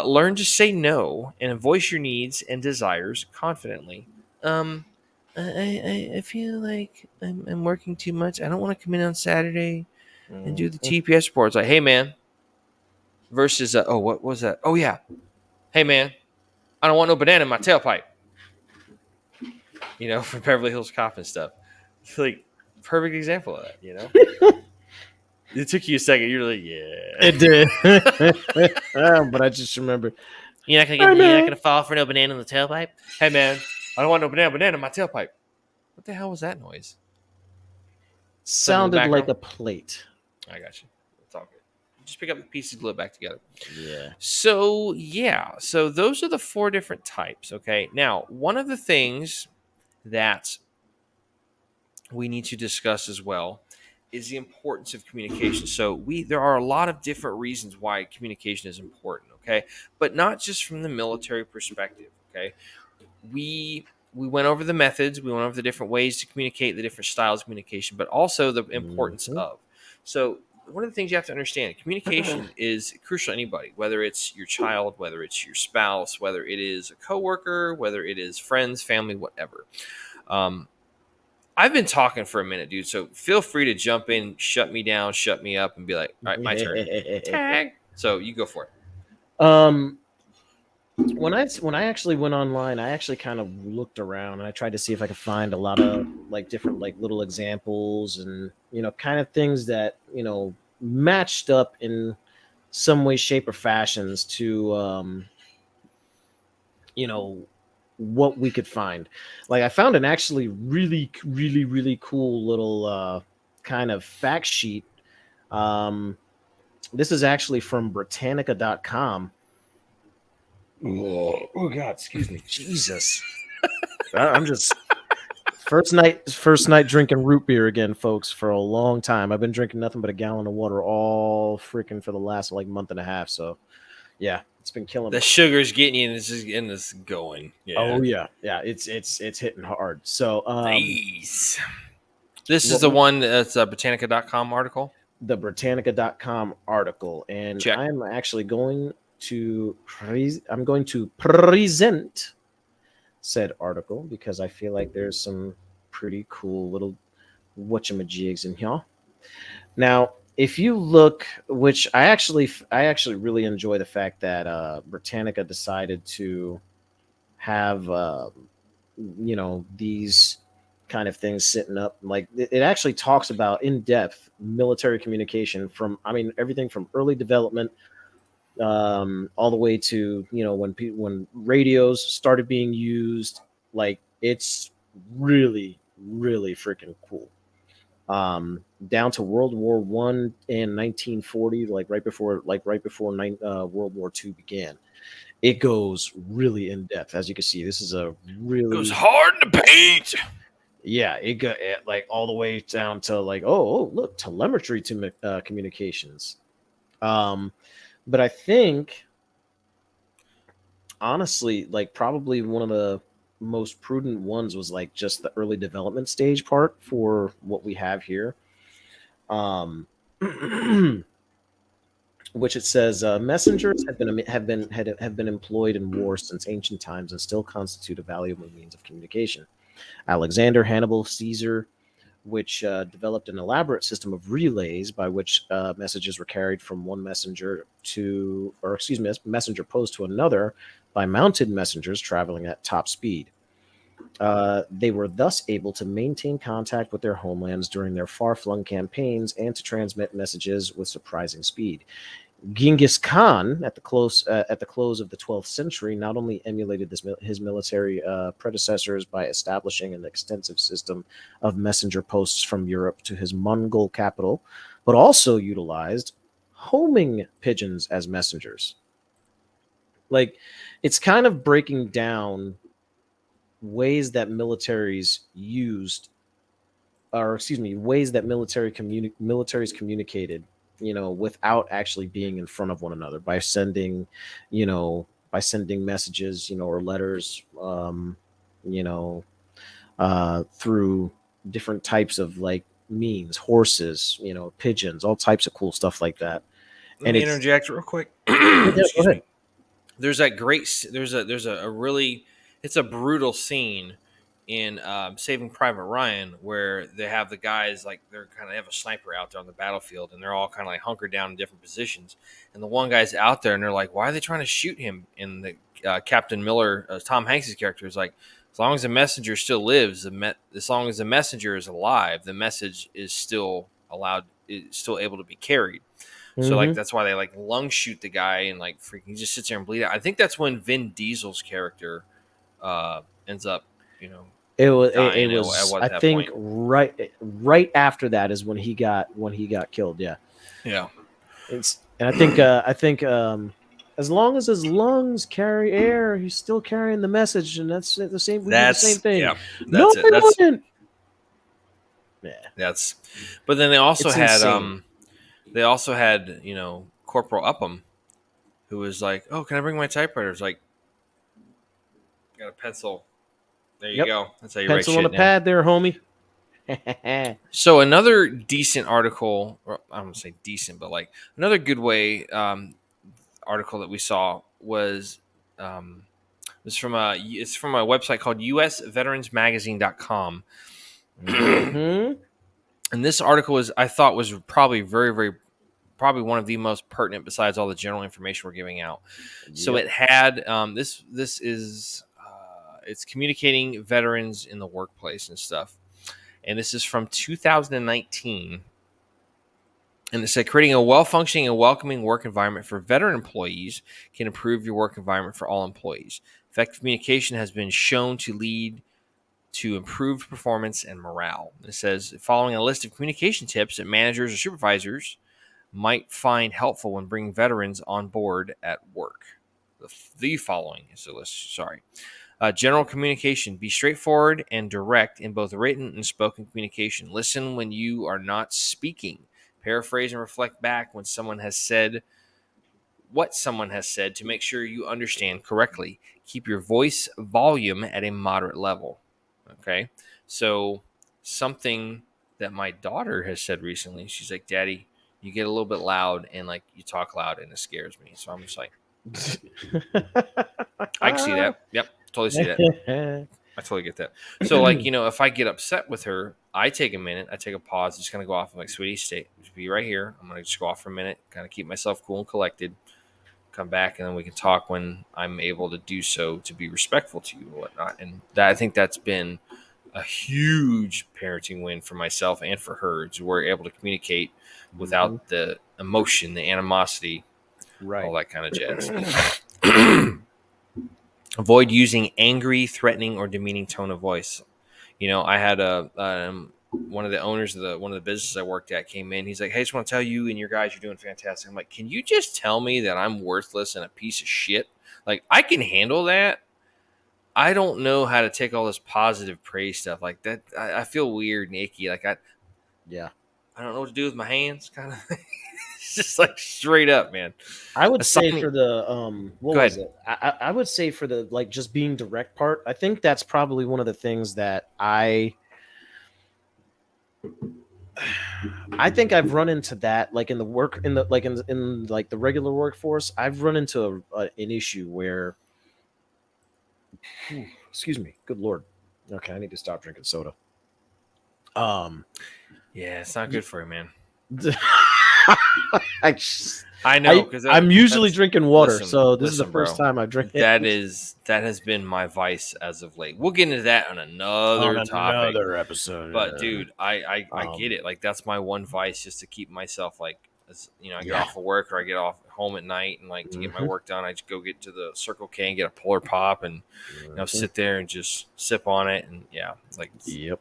Learn to say no and voice your needs and desires confidently. I feel like I'm working too much. I don't want to come in on Saturday and do the TPS reports. Like, "Hey, man," versus, "Oh, what was that? Oh, yeah. Hey, man, I don't want no banana in my tailpipe." From Beverly Hills Cop and stuff. It's like, perfect example of that. It took you a second. You're like, yeah. It did. But I just remember. You're not gonna fall for no banana in the tailpipe. "Hey, man, I don't want no banana in my tailpipe." What the hell was that noise? Something in the Sounded like background? a plate. I got you. It's all good. Just pick up the pieces, glue it back together. Yeah. So yeah, so those are the four different types. Okay. Now, one of the things that we need to discuss as well is the importance of communication. So there are a lot of different reasons why communication is important, okay? But not just from the military perspective, okay? We went over the methods, we went over the different ways to communicate, the different styles of communication, but also the importance of. So one of the things you have to understand, communication is crucial to anybody, whether it's your child, whether it's your spouse, whether it is a coworker, whether it is friends, family, whatever. I've been talking for a minute, dude. So feel free to jump in, shut me down, shut me up, and be like, "All right, my turn." Tag. So you go for it. um when I actually went online, I actually kind of looked around and I tried to see if I could find a lot of like different like little examples and kind of things that matched up in some way, shape, or fashions to you know what we could find. Like I found an actually really cool little kind of fact sheet. Um, this is actually from Britannica.com. Oh God, excuse me, Jesus! I'm just first night drinking root beer again, folks, for a long time. I've been drinking nothing but a gallon of water all freaking for the last like month and a half. So yeah, it's been killing The me. sugar's getting you, and it's going. Yeah. Oh yeah, it's hitting hard. So Nice. This is what the one that's a Britannica.com article. the Britannica.com article, and Check. I'm actually going to I'm going to present said article because I feel like there's some pretty cool little whatchamajigs in here. Now, if you look, which I actually really enjoy the fact that Britannica decided to have these kind of things sitting up. Like it actually talks about in depth military communication from, I mean, everything from early development all the way to when radios started being used. Like it's really freaking cool. Down to World War I in 1940, like right before World War II began. It goes really in depth, as you can see. This is a Goes really, hard in the paint. yeah, it got like all the way down to like, oh look, telemetry to communications. Um, but I think honestly, like probably one of the most prudent ones was like just the early development stage part for what we have here. Um, which it says messengers have been employed in war since ancient times and still constitute a valuable means of communication. Alexander, Hannibal, Caesar, which developed an elaborate system of relays by which messages were carried from one messenger post to another by mounted messengers traveling at top speed. They were thus able to maintain contact with their homelands during their far-flung campaigns and to transmit messages with surprising speed. Genghis Khan, at the close of the 12th century, not only emulated his military predecessors by establishing an extensive system of messenger posts from Europe to his Mongol capital, but also utilized homing pigeons as messengers. Like, it's kind of breaking down ways that militaries used, or excuse me, ways that militaries communicated, without actually being in front of one another by sending messages, or letters, you know, through different types of like means, horses, pigeons, all types of cool stuff like that. Let And me it's interject real quick. yeah, go Excuse ahead. me. There's that there's a really, it's a brutal scene in Saving Private Ryan where they have the guys, like they're kind of have a sniper out there on the battlefield, and they're all kind of like hunkered down in different positions, and the one guy's out there and they're like, why are they trying to shoot him? And the Captain Miller, Tom Hanks's character, is like, as long as the messenger still lives, as long as the messenger is alive, the message is still allowed, is still able to be carried. So like Hmm. that's why they like lung shoot the guy and like freaking he just sits there and bleed out. I think that's when Vin Diesel's character ends up, you know, It dying at was, what I that think, point. right after that is when he got killed. Yeah. Yeah. And I think as long as his lungs carry air, he's still carrying the message, and that's the same. We do the same That's thing. yeah. No, That's it. we wouldn't. Yeah, That's but then they also it's had insane. Corporal Upham, who was like, oh, can I bring my typewriter? It's like, got a pencil. There you Yep, go. That's how you write pencil on a shit now. pad, there, homie. So another decent article, or I don't want to say decent, but like another good way article that we saw um, it's from a website called usveteransmagazine.com. Hmm. And this article I thought was probably very, very, probably one of the most pertinent besides all the general information we're giving out. So Yep. it had this is it's communicating veterans in the workplace and stuff. And this is from 2019. And it said creating a well-functioning and welcoming work environment for veteran employees can improve your work environment for all employees. Effective communication has been shown to lead to improved performance and morale. It says following a list of communication tips that managers or supervisors might find helpful when bringing veterans on board at work. The following is the list. Sorry. General communication. Be straightforward and direct in both written and spoken communication. Listen when you are not speaking. Paraphrase and reflect back when someone has said what someone has said to make sure you understand correctly. Keep your voice volume at a moderate level. Okay. So, something that my daughter has said recently, she's like, Daddy, you get a little bit loud and like you talk loud and it scares me. So, I'm just like, I can see that. Yep. Totally see that. I totally get that. So, like, if I get upset with her, I take a minute, I take a pause, just kind of go off. I'm like, sweetie, stay, just be right here. I'm going to just go off for a minute, kind of keep myself cool and collected, come back, and then we can talk when I'm able to do so to be respectful to you and whatnot. And that, I think that's been a huge parenting win for myself and for her. We're able to communicate without the emotion, the animosity, all that kind of jazz. Avoid using angry, threatening, or demeaning tone of voice. I had one of the owners of one of the businesses I worked at came in. He's like, "Hey, I just want to tell you and your guys, you're doing fantastic." I'm like, "Can you just tell me that I'm worthless and a piece of shit? Like, I can handle that. I don't know how to take all this positive praise stuff like that. I feel weird and icky. Like Yeah. I don't know what to do with my hands. Kind of, it's just like straight up, man. I would say Assigning. for the what Go was ahead. it? I would say for the like just being direct part. I think that's probably one of the things that I think I've run into that like in the work in the like in like the regular workforce. I've run into an issue where, excuse me, good lord. Okay, I need to stop drinking soda. Um, Yeah, it's not good for you, man. I just, I know because I'm usually that's drinking water, listen, so this is the listen, first bro. time I drink it. That has been my vice as of late. We'll get into that on On another topic. another episode. But dude, I get Um, it. Like that's my one vice, just to keep myself like, I get yeah. off of work or I get off home at night, and like to get my Mhm. work done, I just go get to the Circle K and get a Polar Pop, and Mhm. sit there and just sip on it, and yeah, like Yep.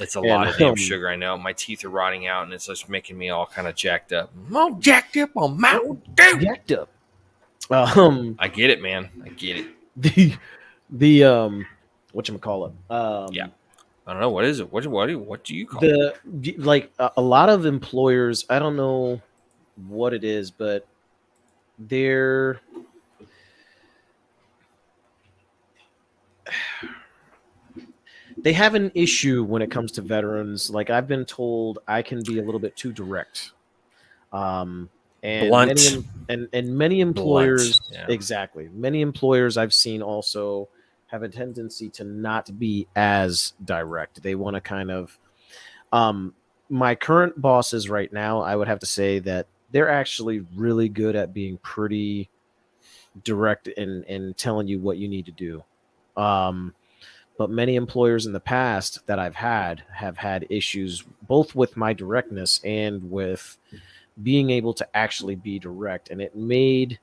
it's a And lot of damn sugar. I know my teeth are rotting out, and it's just making me all kind of jacked up. I'm all jacked up on Mountain Dew. jacked up. I get it, man. I get it. The whatchamacallit? Yeah. I don't know what is it. What do you call it? The like a lot of employers, I don't know what it is, but they're they have an issue when it comes to veterans. Like I've been told I can be a little bit too direct. Um and Blunt. many Blunt. employers, Yeah. exactly. Many employers I've seen also have a tendency to not be as direct. They want to kind of um my current bosses right now, I would have to say that they're actually really good at being pretty direct in telling you what you need to do. Um but many employers in the past that I've had have had issues both with my directness and with being able to actually be direct, and it made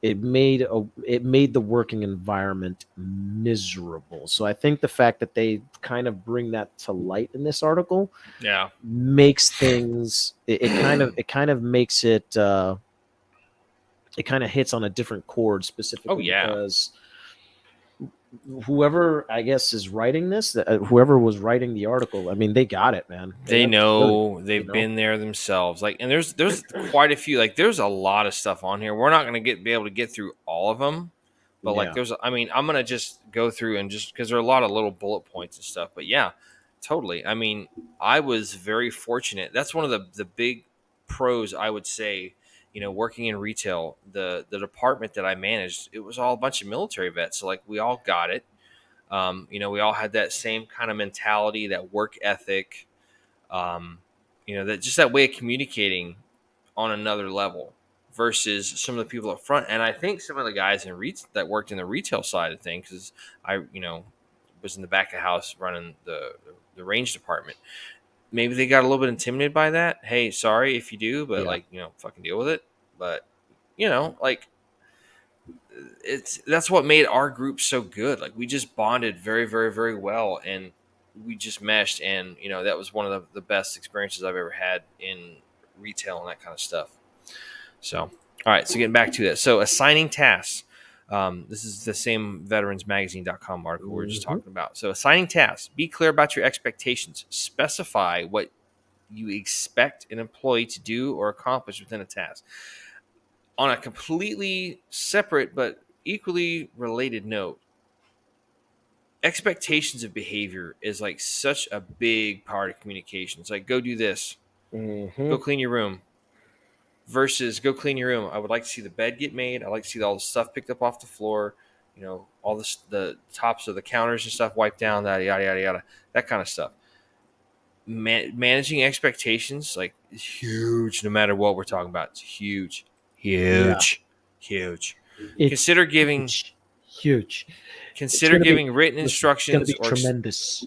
the working environment miserable. So I think the fact that they kind of bring that to light in this article Yeah. makes things it kind of makes it kind of hits on a different chord, Oh specifically yeah. because whoever I guess is writing this, whoever was writing the article, I mean, they got it, man. They They understood, know, you they've know. been there themselves. Like, and there's quite a few. Like, there's a lot of stuff on here. We're not gonna be able to get through all of them, but like, Yeah. there's. I mean, I'm gonna just go through and just because there are a lot of little bullet points and stuff. But yeah, totally. I mean, I was very fortunate. That's one of the big pros I would say. Working in retail, the department that I managed, it was all a bunch of military vets. So like, we all got it. We all had that same kind of mentality, that work ethic, that just that way of communicating on another level versus some of the people up front. And I think some of the guys that worked in the retail side of things, because I, was in the back of the house running the range department. maybe they got a little bit intimidated by that. Hey, sorry if you do, but Yeah. like, fucking deal with it. But like that's what made our group so good. Like we just bonded very, very, very well, and we just meshed. And that was one of the best experiences I've ever had in retail and that kind of stuff. So, all right. So getting back to that. So assigning tasks. This is the same veteransmagazine.com article we were just Mm-hmm. talking about. So assigning tasks. Be clear about your expectations. Specify what you expect an employee to do or accomplish within a task. On a completely separate but equally related note, expectations of behavior is like such a big part of communication. It's like, go do this, Mm-hmm. go clean your room, versus go clean your room. I would like to see the bed get made. I like to see all the stuff picked up off the floor, all the tops of the counters and stuff wiped down, that yada yada yada, that kind of stuff. Managing expectations like is huge, no matter what we're talking about. It's huge, Yeah. huge, huge. It's Consider giving huge. Huge. It's consider gonna be giving written listen, it's gonna instructions be or tremendous.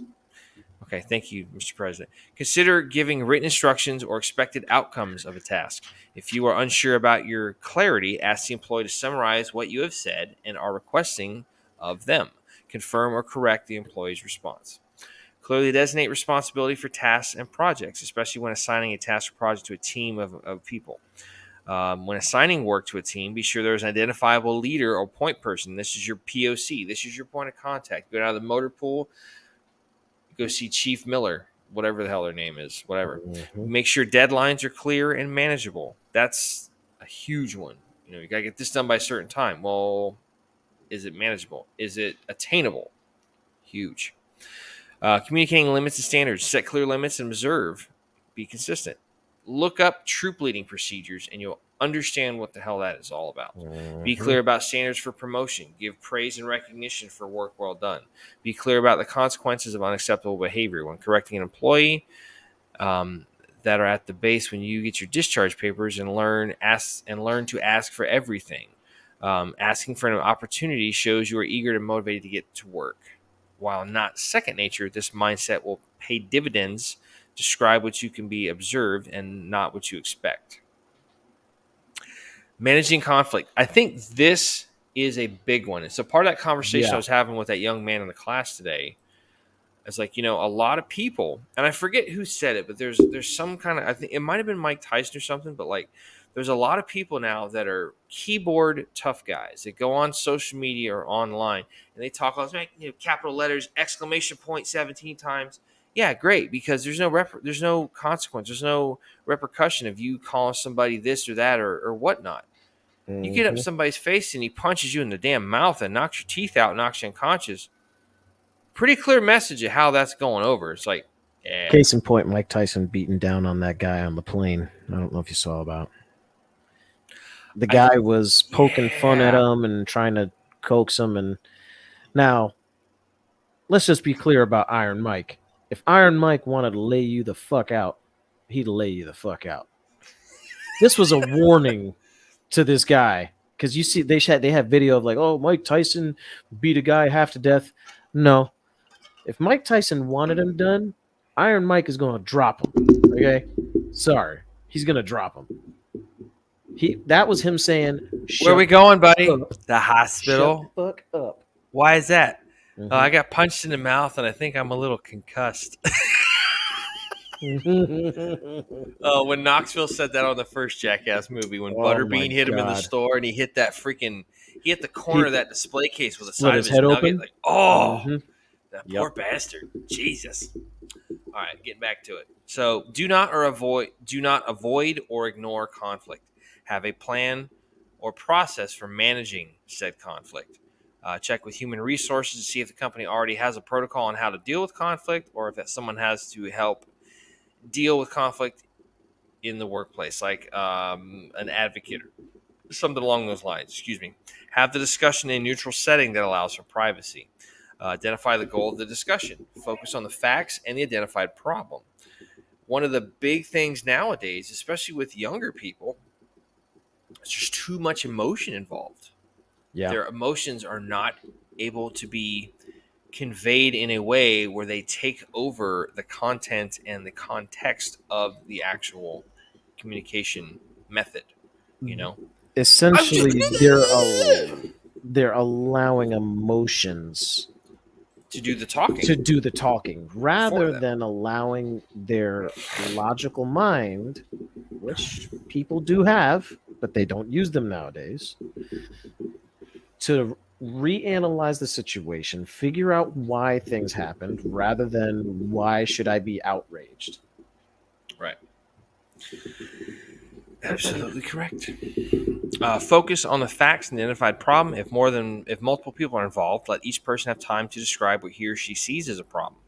okay, thank you, Mr. President. Consider giving written instructions or expected outcomes of a task. If you are unsure about your clarity, ask the employee to summarize what you have said and are requesting of them. Confirm or correct the employee's response. Clearly designate responsibility for tasks and projects, especially when assigning a task or project to a team of people. When assigning work to a team, be sure there's an identifiable leader or point person. This is your POC. This is your point of contact. Go down to the motor pool, go see Chief Miller, whatever the hell their name is, whatever. Mm-hmm. Make sure deadlines are clear and manageable. That's a huge one. You got to get this done by a certain time. Well, is it manageable? Is it attainable? Huge. Communicating limits and standards. Set clear limits and observe. Be consistent. Look up troop leading procedures and you'll understand what the hell that is all about. Be Mm-hmm. clear about standards for promotion. Give praise and recognition for work well done. Be clear about the consequences of unacceptable behavior when correcting an employee, that are at the base when you get your discharge papers, and learn to ask for everything. Asking for an opportunity shows you are eager and motivated to get to work. While not second nature, this mindset will pay dividends. Describe what you can be observed and not what you expect. Managing conflict. I think this is a big one. And so part of that conversation I Yeah. was having with that young man in the class today is like, a lot of people, and I forget who said it, but there's some kind of, I think it might have been Mike Tyson or something, but like there's a lot of people now that are keyboard tough guys that go on social media or online and they talk all capital letters, exclamation point 17 times. Yeah, great, because there's no consequence, there's no repercussion of you calling somebody this or that or whatnot. You get up Mm-hmm. in somebody's face and he punches you in the damn mouth and knocks your teeth out, knocks you unconscious. Pretty clear message of how that's going over. It's like, yeah, Case in point, Mike Tyson beating down on that guy on the plane. I don't know if you saw about. The I, guy was poking fun at yeah. him and trying to coax him. And now, let's just be clear about Iron Mike. If Iron Mike wanted to lay you the fuck out, he'd lay you the fuck out. This was a warning to this guy because you see they have video of like, oh, Mike Tyson beat a guy half to death. No, if Mike Tyson wanted him done, Iron Mike is gonna drop him. Okay, sorry, he's gonna drop him. That was him saying, Where are "Shut we going, the buddy? fuck, The shut the hospital. fuck up." Why is that? Mm-hmm. I got punched in the mouth and I think I'm a little concussed. When Knoxville said that on the first Jackass movie, when Oh my Butterbean hit him in the god, store and he hit the corner he of that display case with the split side of his his head nugget. open. Like, oh, Mm-hmm. that Yep. poor bastard. Jesus. All right, getting back to it. So, do not avoid or ignore conflict. Have a plan or process for managing said conflict. Check with human resources to see if the company already has a protocol on how to deal with conflict, or if that someone has to help deal with conflict in the workplace, like an advocate or something along those lines. Excuse me. Have the discussion in a neutral setting that allows for privacy. Identify the goal of the discussion. Focus on the facts and the identified problem. One of the big things nowadays, especially with younger people, is just too much emotion involved. Yeah. Their emotions are not able to be conveyed in a way where they take over the content and the context of the actual communication method. You know, I'm just Essentially, they're allowing emotions to do the talking to do the talking for rather them. than allowing their logical mind, which people do have, but they don't use them nowadays, to reanalyze the situation, figure out why things happened rather than why should I be outraged. Right. Absolutely correct. Focus on the facts and the identified problem. If multiple people are involved, let each person have time to describe what he or she sees as a problem.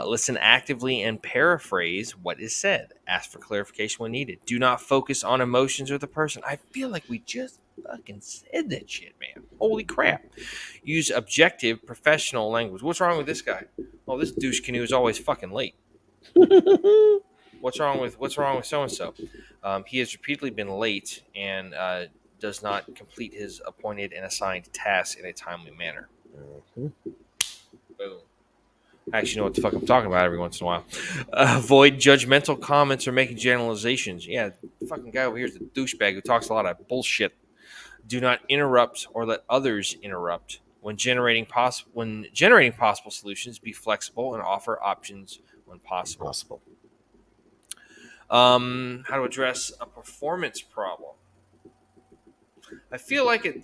Listen actively and paraphrase what is said. Ask for clarification when needed. Do not focus on emotions or the person. I feel like we just fucking said that shit, man. Holy crap. Use objective, professional language. What's wrong with this guy? Oh, this douche canoe is always fucking late. What's wrong with so and so? He has repeatedly been late and does not complete his appointed and assigned tasks in a timely manner. Mhm. Boom. I actually know what the fuck I'm talking about every once in a while. Avoid judgmental comments or making generalizations. Yeah, the fucking guy over here is a douchebag who talks a lot of bullshit. Do not interrupt or let others interrupt. When generating possible solutions, be flexible and offer options when possible. Possible. How to address a performance problem. I feel like it,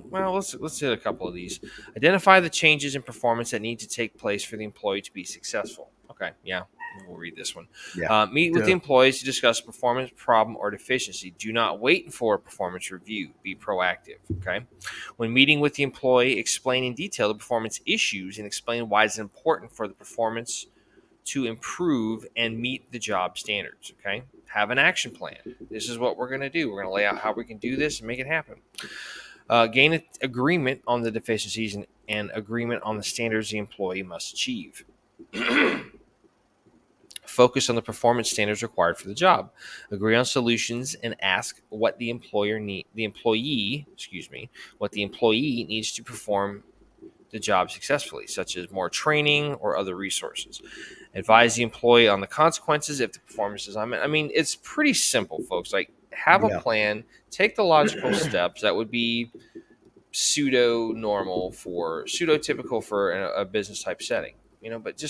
well, let's hit a couple of these. Identify the changes in performance that need to take place for the employee to be successful. Okay, yeah, we'll read this one. Yeah. Meet with the employees to discuss performance problem or deficiency. Do not wait for a performance review. Be proactive. Okay. When meeting with the employee, explain in detail the performance issues and explain why it's important for the performance to improve and meet the job standards. Okay. Have an action plan. This is what we're going to do. We're going to lay out how we can do this and make it happen. Gain agreement on the deficiencies and agreement on the standards the employee must achieve. Focus on the performance standards required for the job. Agree on solutions and ask what the employee needs to perform the job successfully, such as more training or other resources. Advise the employee on the consequences if the performance is unmet. I mean, it's pretty simple, folks. Like, have a Yeah. plan, take the logical steps that would be pseudo-typical for a business type setting, but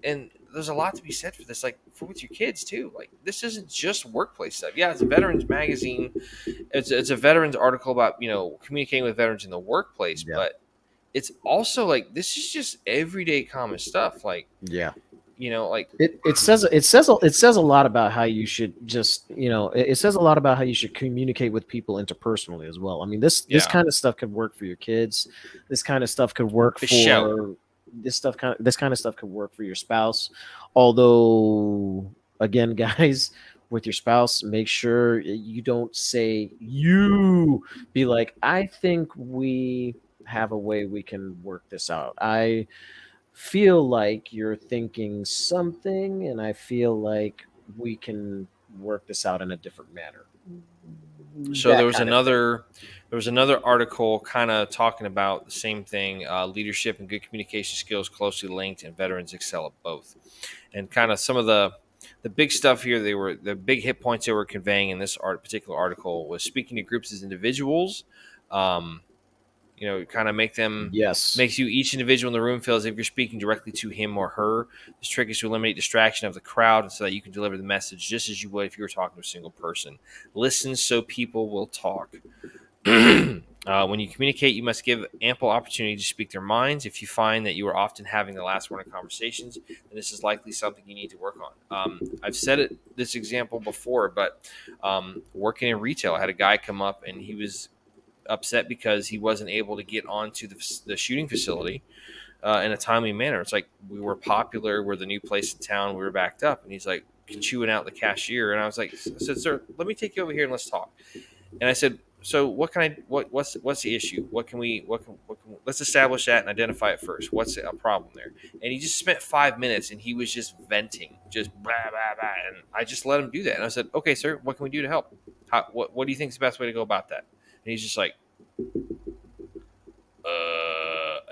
and there's a lot to be said for this, like for with your kids too. Like, this isn't just workplace stuff. Yeah, it's a veterans magazine. It's a veterans article about, communicating with veterans in the workplace, Yeah. but it's also like, this is just everyday common stuff. Like, Yeah. like, it says a lot about how you should just it says a lot about how you should communicate with people interpersonally as well. I mean, this yeah, kind of stuff could work for your kids. This kind of stuff could work the show. for this kind of stuff could work for your spouse. Although, again, guys, with your spouse, make sure you don't say you. Be like, I think we have a way we can work this out. I feel like you're thinking something, and I feel like we can work this out in a different manner. So That kind of thing. there was another article kind of talking about the same thing. Leadership and good communication skills closely linked, and veterans excel at both. And kind of some of the big stuff here, the big hit points they were conveying in this particular article was speaking to groups as individuals. Um, kind of Yes. makes you, each individual in the room, feel as if you're speaking directly to him or her. This trick is to eliminate distraction of the crowd so that you can deliver the message just as you would if you were talking to a single person. Listen so people will talk. When you communicate, you must give ample opportunity to speak their minds. If you find that you are often having the last word in conversations, then this is likely something you need to work on. I've said this example before, but working in retail, I had a guy come up and he was upset because he wasn't able to get onto the shooting facility in a timely manner. It's like, we were popular, we're the new place in town, we were backed up, and he's like chewing out the cashier. And I said, sir, let me take you over here and let's talk. And I said, so what's the issue? Let's establish that and identify it first. What's a problem there? And he just spent 5 minutes and he was just venting, just blah, blah, blah. And I just let him do that. And I said, okay, sir, what can we do to help? What do you think is the best way to go about that? And he's just like,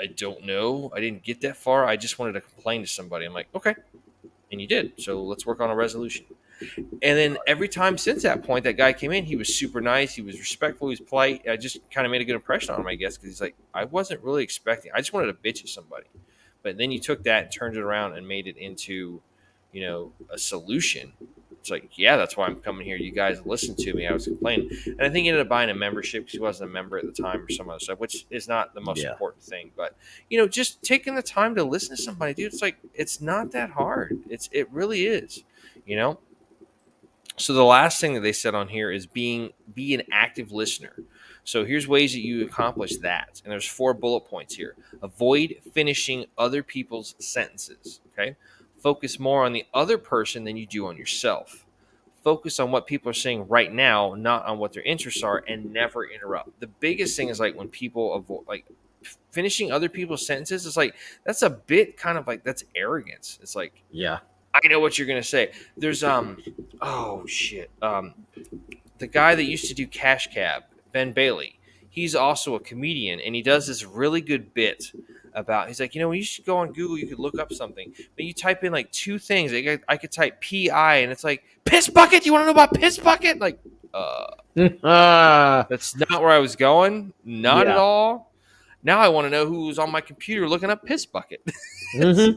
I don't know. I didn't get that far. I just wanted to complain to somebody. I'm like, okay. And you did. So let's work on a resolution. And then every time since that point, that guy came in, he was super nice. He was respectful. He was polite. I just kind of made a good impression on him, I guess, because he's like, I wasn't really expecting. I just wanted to bitch at somebody, but then you took that and turned it around and made it into, a solution. It's like, yeah, that's why I'm coming here. You guys listen to me. I was complaining, and I think he ended up buying a membership because he wasn't a member at the time or some other stuff, which is not the most Yeah. important thing. But just taking the time to listen to somebody, dude, it's like it's not that hard. It really is, you know. So the last thing that they said on here is be an active listener. So here's ways that you accomplish that. And there's 4 bullet points here. Avoid finishing other people's sentences, okay? Focus more on the other person than you do on yourself. Focus on what people are saying right now, not on what their interests are, and never interrupt. The biggest thing is like when people avoid like finishing other people's sentences, it's like that's a bit kind of like that's arrogance. It's like Yeah. I know what you're gonna say. There's oh shit. The guy that used to do Cash Cab, Ben Bailey, he's also a comedian and he does this really good bit about he's like, when you should go on Google, you could look up something. But you type in like 2 things. I could type PI and it's like piss bucket. You want to know about piss bucket? Like, Ah, that's not where I was going. Not at yeah. all. Now I want to know who's on my computer looking up piss bucket. Hmm.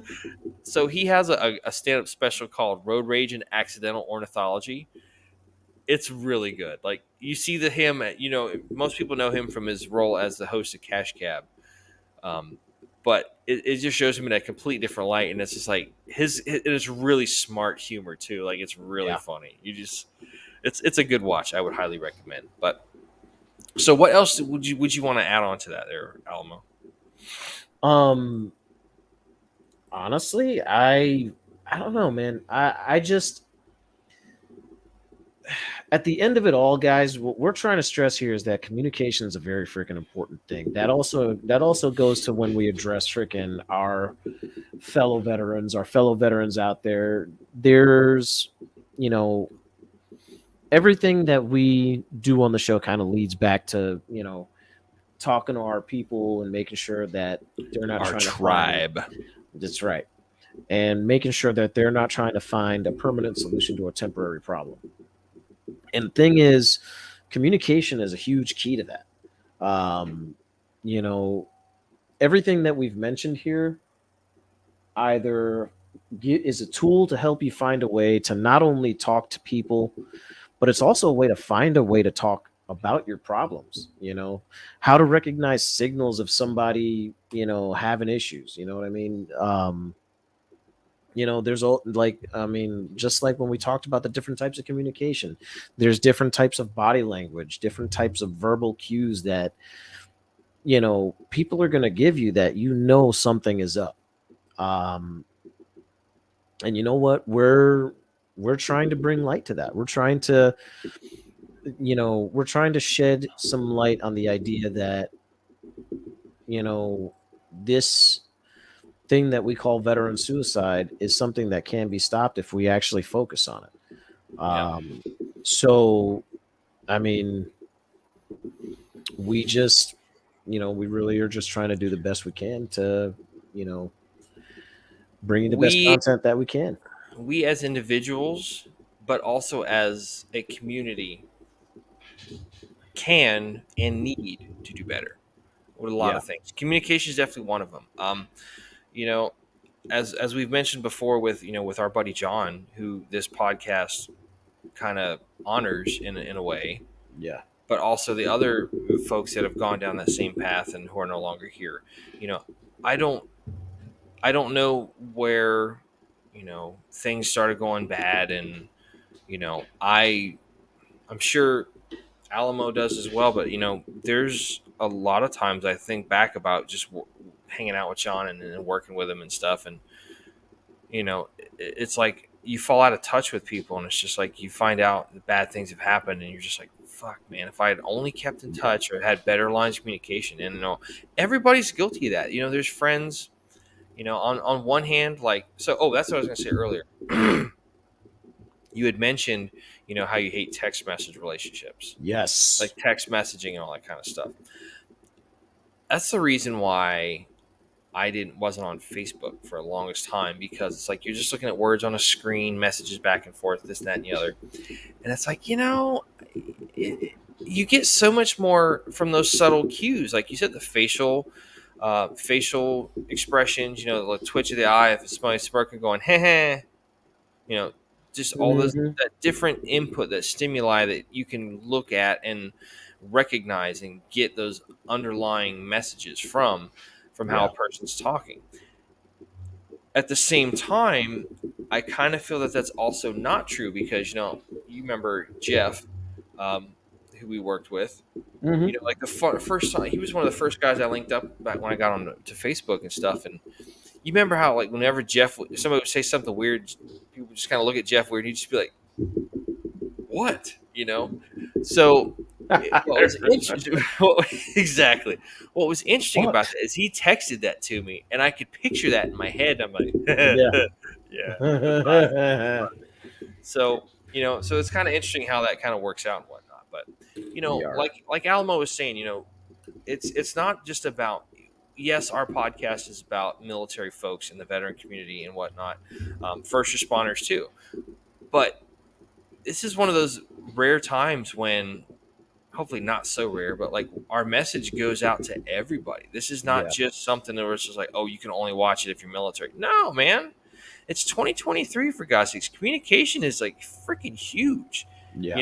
So he has a stand-up special called Road Rage and Accidental Ornithology. It's really good. Like you see him, most people know him from his role as the host of Cash Cab, but it just shows him in a complete different light, and it's just like it is really smart humor too. Like it's really Yeah. funny. It's a good watch. I would highly recommend. But so what else would you want to add on to that there, Alamo? Um. Honestly, I don't know, man. I just at the end of it all, guys, what we're trying to stress here is that communication is a very freaking important thing. That also goes to when we address freaking our fellow veterans out there. There's, you know, everything that we do on the show kind of leads back to, talking to our people and making sure that they're not Our trying to find. tribe. That's right. And making sure that they're not trying to find a permanent solution to a temporary problem. And the thing is, communication is a huge key to that. Um, you know, everything that we've mentioned here either is a tool to help you find a way to not only talk to people, but it's also a way to find a way to talk about your problems, how to recognize signals of somebody, having issues, you know what I mean? There's all like, I mean, just like when we talked about the different types of communication, there's different types of body language, different types of verbal cues that, people are going to give you that, something is up. Um, and you know what? We're trying to bring light to that. We're trying to shed some light on the idea that, this thing that we call veteran suicide is something that can be stopped if we actually focus on it. Yeah. So, I mean, we just, we really are just trying to do the best we can to, you know, bring you the best We content that we can. we as individuals, but also as a community, can and need to do better with a lot Yeah. of things. Communication is definitely one of them. You know, as we've mentioned before with with our buddy John, who this podcast kind of honors in a way, Yeah. but also the other folks that have gone down that same path and who are no longer here. You know, I don't I don't know where things started going bad, and I'm sure Alamo does as well. But there's a lot of times I think back about just hanging out with John and working with him and stuff, and it's like you fall out of touch with people, and it's just like you find out that bad things have happened, and you're just like, "Fuck, man! If I had only kept in touch or had better lines of communication." And everybody's guilty of that. There's friends. On one hand, like so. Oh, that's what I was gonna say earlier. You had mentioned, how you hate text message relationships, Yes. like text messaging and all that kind of stuff. That's the reason why I wasn't on Facebook for the longest time, because it's like you're just looking at words on a screen, messages back and forth, this, that, and the other, and it's like, you get so much more from those subtle cues, like you said, the facial expressions, the twitch of the eye if somebody's smirking, going, "Heh heh," you know, just all this, Mm-hmm. that different input, that stimuli that you can look at and recognize and get those underlying messages from how a Yeah. person's talking. At the same time, I kind of feel that that's also not true, because you remember Jeff, um, who we worked with. Mm-hmm. Like the first time, he was one of the first guys I linked up back when I got on to Facebook and stuff. And you remember how, like, whenever somebody would say something weird, people would just kind of look at Jeff weird, and he'd just be like, "What?" So what was interesting? Exactly. What was interesting about What? that is he texted that to me, and I could picture that in my head. I'm like, Yeah. yeah, goodbye. So so it's kind of interesting how that kind of works out and whatnot. But Yar. like Alamo was saying, it's not just about. Yes, our podcast is about military folks in the veteran community and whatnot, first responders too. But this is one of those rare times when, hopefully not so rare, but like, our message goes out to everybody. This is not Yeah. just something that was just like, oh, you can only watch it if you're military. No, man. It's 2023, for God's sakes. Communication is like freaking huge. Yeah.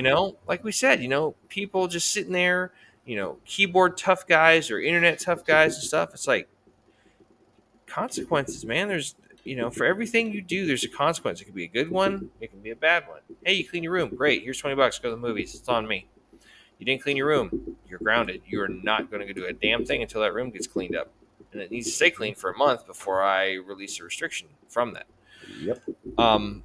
Like we said, people just sitting there, keyboard tough guys or internet tough guys and stuff. It's like, consequences, man. There's, for everything you do, there's a consequence. It could be a good one, it can be a bad one. Hey, you clean your room. Great. Here's $20. Go to the movies. It's on me. You didn't clean your room. You're grounded. You are not going to do a damn thing until that room gets cleaned up. And it needs to stay clean for a month before I release a restriction from that. Yep. Um,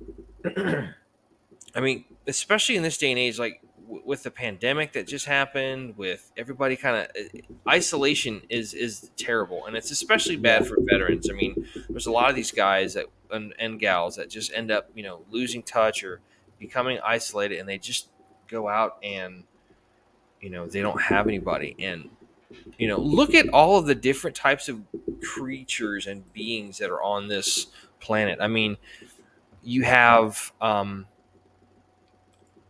I mean, especially in this day and age, like with the pandemic that just happened, with everybody kind of, isolation is terrible, and it's especially Yeah. bad for veterans. I mean, there's a lot of these guys that and gals that just end up, losing touch or becoming isolated, and they just go out and they don't have anybody. And look at all of the different types of creatures and beings that are on this planet. I mean, you have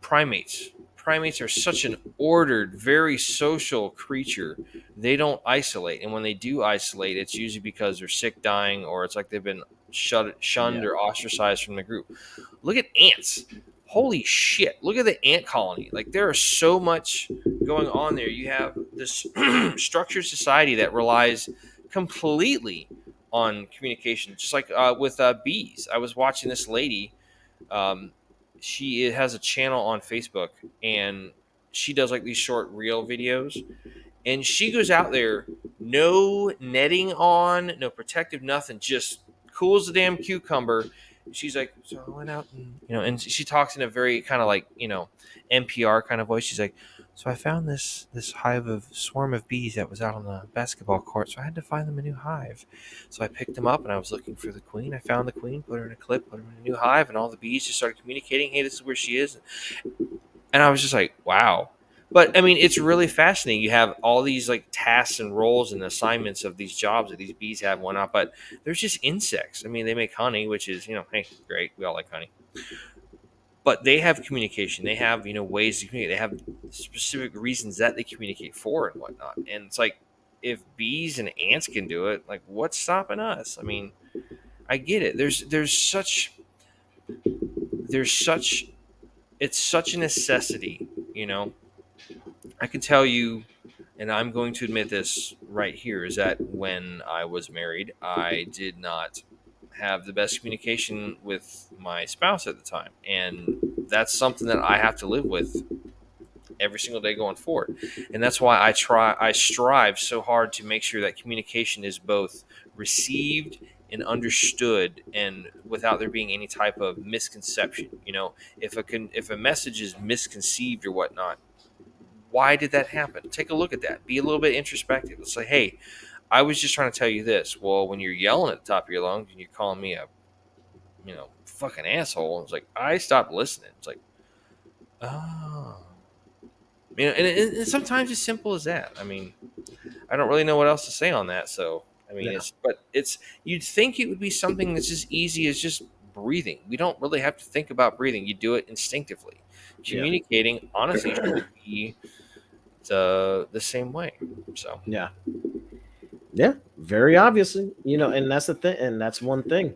primates. Primates are such an ordered, very social creature. They don't isolate, and when they do isolate, it's usually because they're sick, dying, or it's like they've been shunned Yeah. or ostracized from the group. Look at ants. Holy shit! Look at the ant colony. Like, there is so much going on there. You have this structured society that relies completely on communication, just like with bees. I was watching this lady. Um, she has a channel on Facebook, and she does like these short reel videos, and she goes out there, no netting on, no protective, nothing, just cool as a damn cucumber. And she's like, so I went out and and she talks in a very kind of like NPR kind of voice. She's like, so I found this hive of swarm of bees that was out on the basketball court, so I had to find them a new hive. So I picked them up, and I was looking for the queen. I found the queen, put her in a clip, put her in a new hive, and all the bees just started communicating. Hey, this is where she is. And I was just like, wow. But I mean, it's really fascinating. You have all these like tasks and roles and assignments of these jobs that these bees have and whatnot, but there's just insects. I mean, they make honey, which is, hey, great. We all like honey. But they have communication. They have, ways to communicate. They have specific reasons that they communicate for and whatnot. And it's like, if bees and ants can do it, like, what's stopping us? I mean, I get it. There's such it's such a necessity, you know. I can tell you, and I'm going to admit this right here, is that when I was married, I did not have the best communication with my spouse at the time. And that's something that I have to live with every single day going forward. And that's why I strive so hard to make sure that communication is both received and understood, and without there being any type of misconception. If a message is misconceived or whatnot, why did that happen? Take a look at that. Be a little bit introspective. Let's say, hey, I was just trying to tell you this. Well, when you're yelling at the top of your lungs and you're calling me a, fucking asshole, it's like, I stopped listening. It's like, oh, and sometimes it's simple as that. I mean, I don't really know what else to say on that. So I mean, Yeah. it's you'd think it would be something that's as easy as just breathing. We don't really have to think about breathing. You do it instinctively. Yeah. Communicating honestly should be the same way. So Yeah. Yeah. Very obviously, and that's the thing, and that's one thing.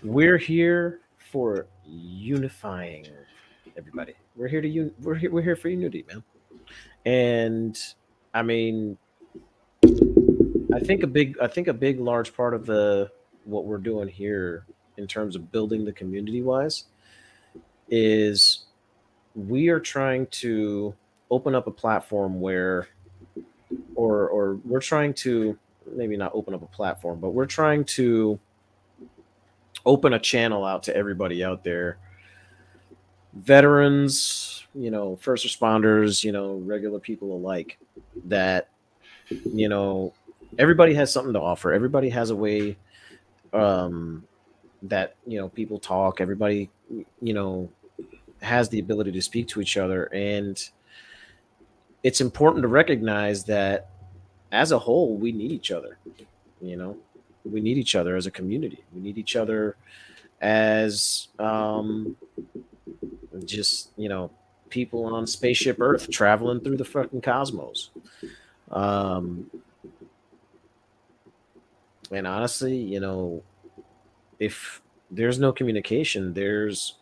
We're here for unifying everybody. We're here for unity, man. And I mean, I think a big large part of the what we're doing here in terms of building the community wise is we are trying to open up a platform where or we're trying to maybe not open up a platform, but we're trying to open a channel out to everybody out there, veterans, first responders, regular people alike, that you know everybody has something to offer. Everybody has a way um that people talk. Everybody you know has the ability to speak to each other, and it's important to recognize that as a whole we need each other. you know we need each other as a community. We need each other as just people on spaceship earth traveling through the fucking cosmos. um and honestly, if there's no communication, there's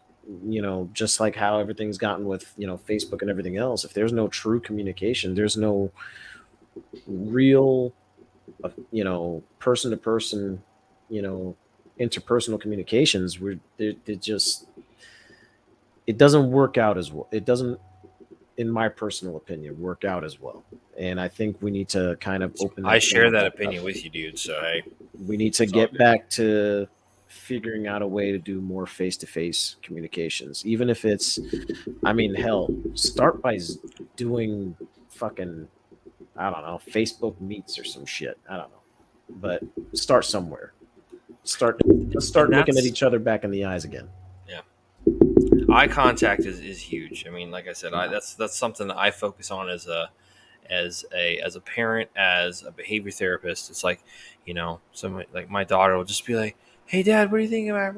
just like how everything's gotten with Facebook and everything else. If there's no true communication, there's no real person to person, you know interpersonal communications. We're it just it doesn't work out as well. It doesn't, in my personal opinion, work out as well. And I think we need to kind of open I that share channel that back up. opinion with you, dude. So hey, We need to it's all get good. back to figuring out a way to do more face-to-face communications, even if it's, I mean, hell, start by doing fucking, I don't know, Facebook meets or some shit. I don't know, but start somewhere. start let's And start looking at that's each other back in the eyes again. yeah. Eye contact is huge. I mean, like I said, that's something that I focus on as a parent, as a behavior therapist. It's like, some like my daughter will just be like, "Hey, Dad, what do you think about?"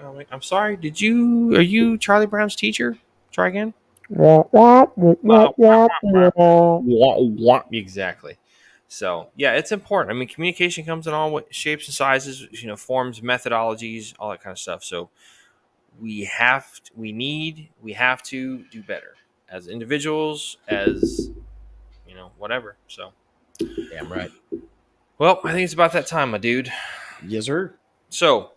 I'm like, "I'm sorry. Are you Charlie Brown's teacher? Try again." Exactly. So yeah, it's important. I mean, communication comes in all shapes and sizes, forms, methodologies, all that kind of stuff. So we have to do better as individuals, as whatever. So, Damn right. well, I think it's about that time, my dude. Yes, sir. So,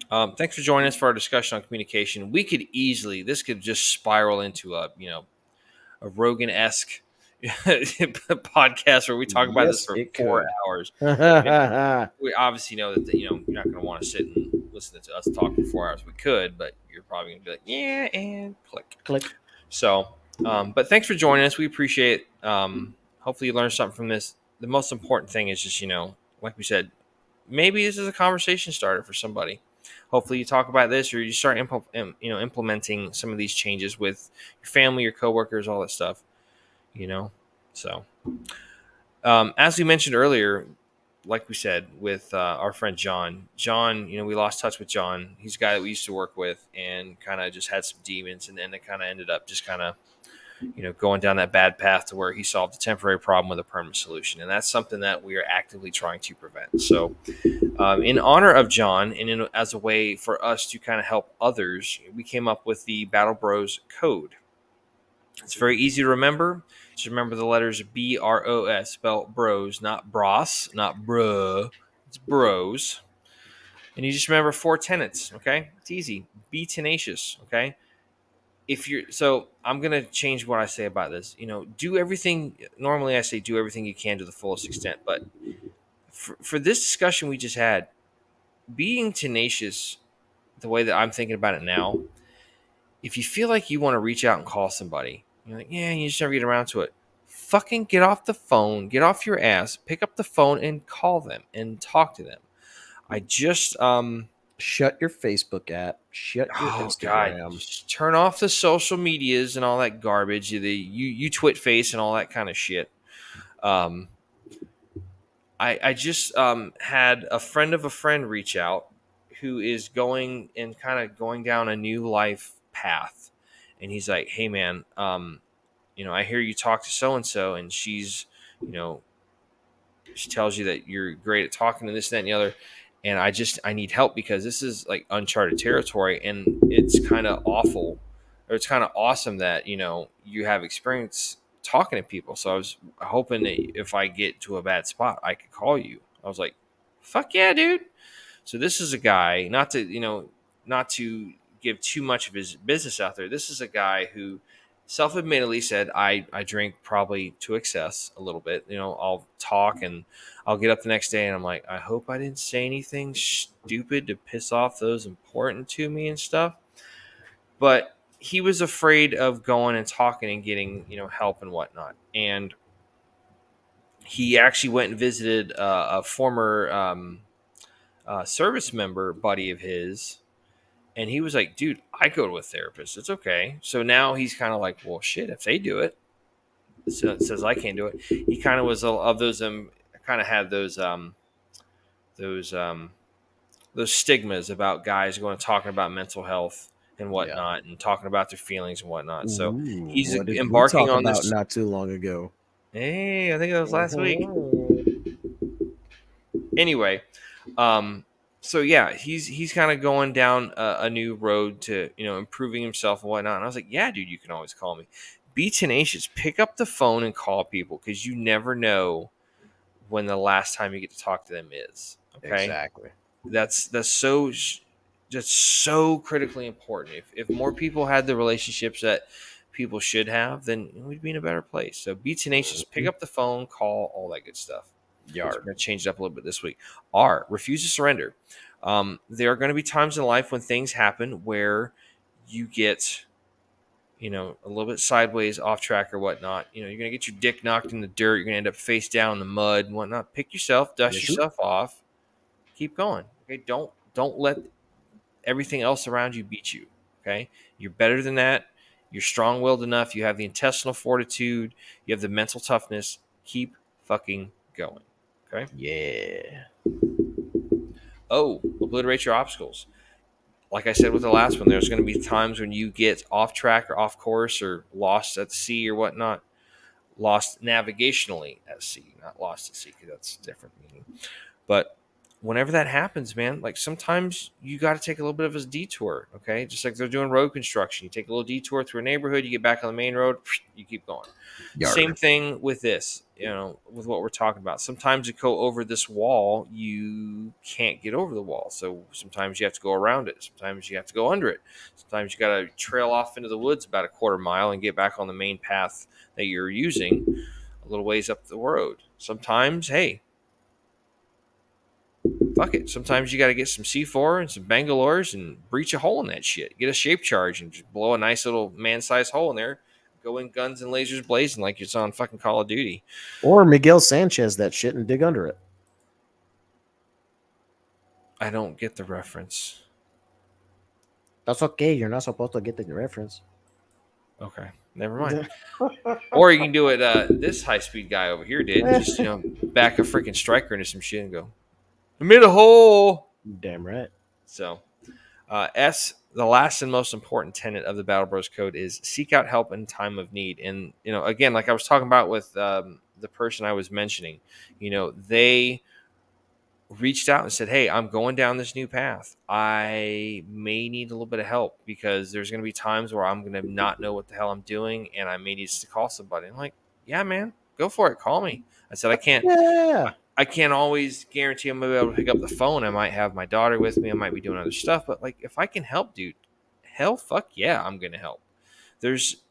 thanks for joining us for our discussion on communication. This could just spiral into a Rogan esque podcast where we talk about this Yes, for it 4 could. hours. And Click. we obviously know that you're not going to want to sit and listen to us talk for 4 hours. We could, but you're probably going to be like, yeah, and click. So, but thanks for joining us. We appreciate it. Hopefully, you learned something from this. The most important thing is just, like we said, maybe this is a conversation starter for somebody. Hopefully, you talk about this, or you start implementing some of these changes with your family, your coworkers, all that stuff. So as we mentioned earlier, like we said with our friend John, we lost touch with John. He's a guy that we used to work with, and kind of just had some demons, and then it kind of ended up just kind of going down that bad path to where he solved a temporary problem with a permanent solution. And that's something that we are actively trying to prevent. So, in honor of John, and as a way for us to kind of help others, we came up with the Battle Bros Code. It's very easy to remember. Just remember the letters BROS, spelled bros, not bros, not bruh. It's bros. And you just remember 4 tenets, okay? It's easy. Be tenacious, okay? I'm gonna change what I say about this. Do everything. Normally, I say do everything you can to the fullest extent, but for this discussion we just had, being tenacious, the way that I'm thinking about it now, if you feel like you want to reach out and call somebody, you're like, yeah, you just never get around to it. Fucking get off the phone, get off your ass, pick up the phone and call them and talk to them. I just Shut your Facebook app. Shut your oh god, Instagram. just turn off the social medias and all that garbage, the you twit face and all that kind of shit. Um I just had a friend of a friend reach out who is going and kind of going down a new life path. And he's like, hey, man, I hear you talk to so and so, and she's, you know, she tells you that you're great at talking to this, that, and the other. And I need help because this is like uncharted territory, and it's kind of awful, or it's kind of awesome that you have experience talking to people. So I was hoping that if I get to a bad spot, I could call you. I was like, "Fuck yeah, dude!" So this is a guy, not to give too much of his business out there. This is a guy who self-admittedly said, I drink probably to excess a little bit. I'll talk and I'll get up the next day and I'm like, I hope I didn't say anything stupid to piss off those important to me and stuff. But he was afraid of going and talking and getting, help and whatnot. And he actually went and visited a former service member buddy of his, and he was like, dude, I go to a therapist, it's okay. So now he's kind of like, well, shit, if they do it, so it says I can't do it. He kind of was of those kind of had those those stigmas about guys going and talking about mental health and Yeah. whatnot, and talking about their feelings and whatnot. So Ooh, he's what did we embarking talk on about this. not too long ago? Hey, I think that was last week. Mhm. Anyway, um so yeah, he's kind of going down a new road to improving himself and whatnot. And I was like, yeah, dude, you can always call me. Be tenacious, pick up the phone and call people, because you never know when the last time you get to talk to them is. Okay, Exactly. that's so critically important. If more people had the relationships that people should have, then we'd be in a better place. So be tenacious, pick Mhm. up the phone, call, all that good stuff. So Yard. we're going to change it up a little bit this week. R, refuse to surrender. There are going to be times in life when things happen where you get, a little bit sideways, off track or whatnot. You're going to get your dick knocked in the dirt. You're going to end up face down in the mud and whatnot. Pick yourself, dust Yes, sir. yourself off, keep going. Okay, don't let everything else around you beat you. Okay, you're better than that. You're strong-willed enough. You have the intestinal fortitude. You have the mental toughness. Keep fucking going. Okay. Yeah. Oh, obliterate your obstacles. Like I said with the last one, there's going to be times when you get off track or off course or lost at sea or whatnot. Lost navigationally at sea, not lost at sea, because that's different meaning. But whenever that happens, man, like sometimes you got to take a little bit of a detour. Okay, just like they're doing road construction, you take a little detour through a neighborhood, you get back on the main road, you keep going. Same Yard. thing with this, with what we're talking about. Sometimes you go over this wall, you can't get over the wall, so sometimes you have to go around it. Sometimes you have to go under it. Sometimes you got to trail off into the woods about a quarter mile and get back on the main path that you're using a little ways up the road. Sometimes, hey, fuck it. Sometimes you got to get some C4 and some Bangalores and breach a hole in that shit. Get a shape charge and just blow a nice little man-sized hole in there. Go in guns and lasers blazing like it's on fucking Call of Duty. Or Miguel Sanchez that shit and dig under it. I don't get the reference. That's okay. You're not supposed to get the reference. Okay, never mind. Or you can do it. This high-speed guy over here did. Just back a freaking striker into some shit and go, I made a hole. Damn right. So S, the last and most important tenet of the Battle Bros Code is seek out help in time of need. And, again, like I was talking about with the person I was mentioning, they reached out and said, hey, I'm going down this new path. I may need a little bit of help because there's going to be times where I'm going to not know what the hell I'm doing and I may need to call somebody. I'm like, yeah, man, go for it. Call me. I said, Yeah. I can't always guarantee I'm gonna be able to pick up the phone. I might have my daughter with me. I might be doing other stuff. But like, if I can help, dude, hell, fuck yeah, I'm gonna help. There's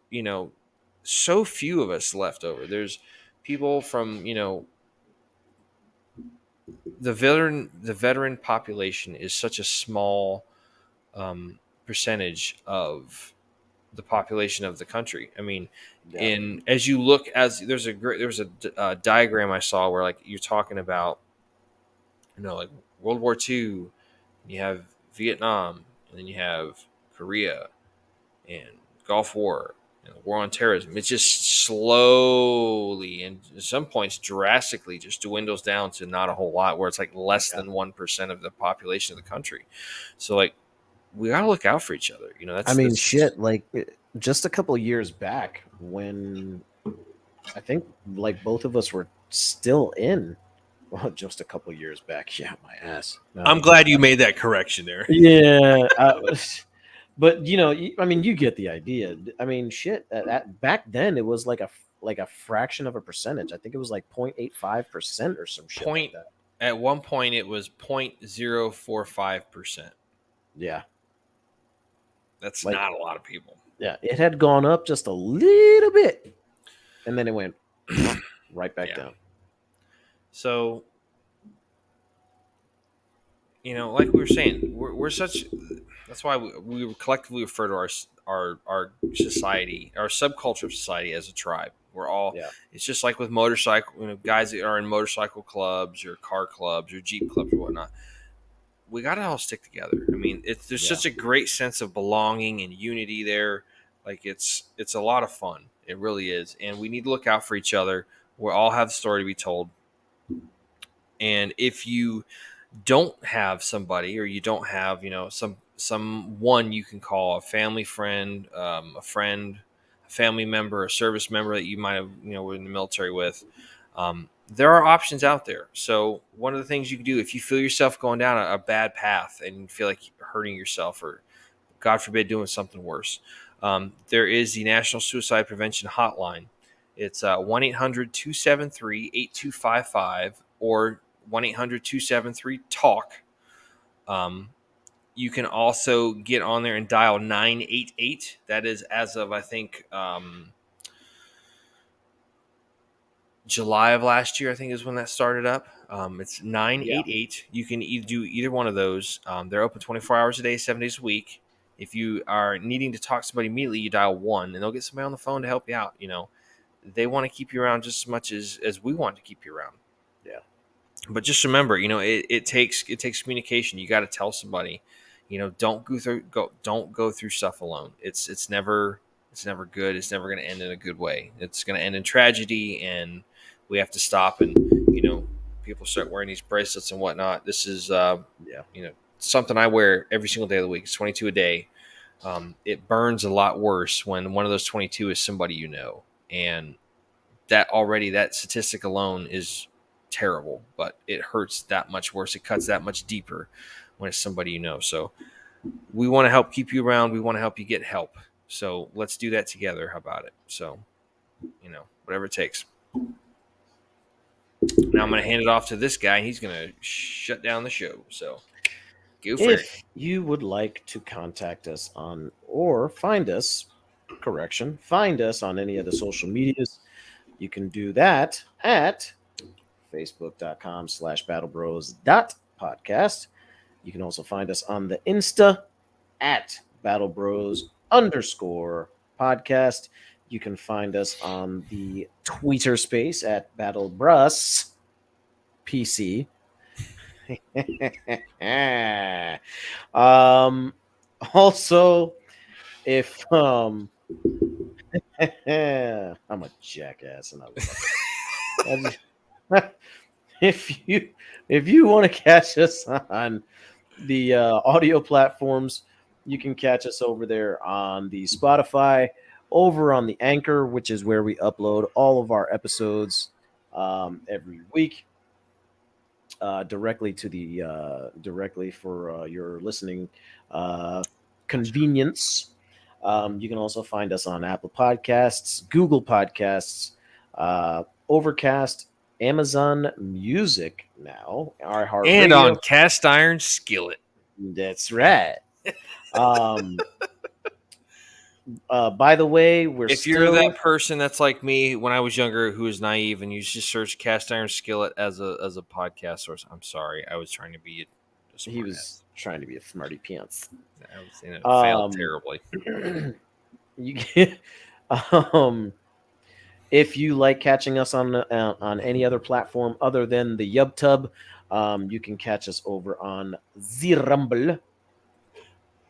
so few of us left over. There's people from the veteran population is such a small percentage of the population of the country. I mean, Yeah. in as you look as there's a diagram I saw where like you're talking about like World War II, you have Vietnam, and then you have Korea and Gulf War, war on terrorism. It just slowly and at some points drastically just dwindles down to not a whole lot, where it's like less Yeah. than 1% of the population of the country. So like we gotta look out for each other. I mean, That's shit. Like just a couple years back, when I think like both of us were still in. Well, just a couple years back. Yeah, my ass. Now that I'm I think glad you about made that correction there. it. Yeah. But I mean, you get the idea. I mean, shit. Back then, it was like a fraction of a percentage. I think it was like 0.85% or some shit like Point that. at one point it was 0.045%. Yeah. That's Like, not a lot of people. yeah, it had gone up just a little bit, and then it went right back Yeah. down. So, like we were saying, we're such. That's why we collectively refer to our society, our subculture of society, as a tribe. We're all. Yeah. It's just like with motorcycle, guys that are in motorcycle clubs or car clubs or jeep clubs or whatnot. We got to all stick together. I mean, there's Yeah. such a great sense of belonging and unity there. Like it's a lot of fun. It really is, and we need to look out for each other. We all have a story to be told, and if you don't have somebody, or you don't have someone you can call a family friend, a family member, a service member that you might have were in the military with, there are options out there. So one of the things you can do if you feel yourself going down a bad path and you feel like you're hurting yourself, or God forbid doing something worse, there is the National Suicide Prevention Hotline. It's 1-800-273-8255 or 1-800-273-TALK. You can also get on there and dial 988. That is as of, I think, July of last year, I think is when that started up. It's Yeah. 988. You can do either one of those. They're open 24 hours a day, 7 days a week. If you are needing to talk to somebody immediately, you dial 1 and they'll get somebody on the phone to help you out. They want to keep you around just as much as we want to keep you around. Yeah. But just remember, it takes communication. You got to tell somebody. Don't go through stuff alone. It's never good. It's never going to end in a good way. It's going to end in tragedy, and we have to stop. And people start wearing these bracelets and whatnot. This is Yeah. something I wear every single day of the week. It's 22 a day. It burns a lot worse when one of those 22 is somebody and that statistic alone is terrible, but it hurts that much worse. It cuts that much deeper when it's somebody So we want to help keep you around. We want to help you get help. So let's do that together. How about it? So, whatever it takes. Now I'm going to hand it off to this guy. He's going to shut down the show. So go for it. If you would like to contact us or find us on any of the social medias, you can do that at facebook.com/battlebros.podcast. You can also find us on the Insta at battlebros_podcast. You can find us on the Twitter space at BattleBrus PC. Also, if I'm a jackass and I love it. If you want to catch us on the audio platforms, you can catch us over there on the Spotify, over on the Anchor, which is where we upload all of our episodes every week, directly for your listening convenience. You can also find us on Apple Podcasts, Google Podcasts, Overcast, Amazon Music now, And on iHeartRadio. Cast Iron Skillet. That's right. By the way, If you're that person that's like me when I was younger, who was naive, and you just search Cast Iron Skillet as a podcast source, I'm sorry, I was trying to be a he smart was ass. trying to be a smarty pants. I was, failed terribly. You if you like catching us on any other platform other than the YubTub, you can catch us over on the Rumble.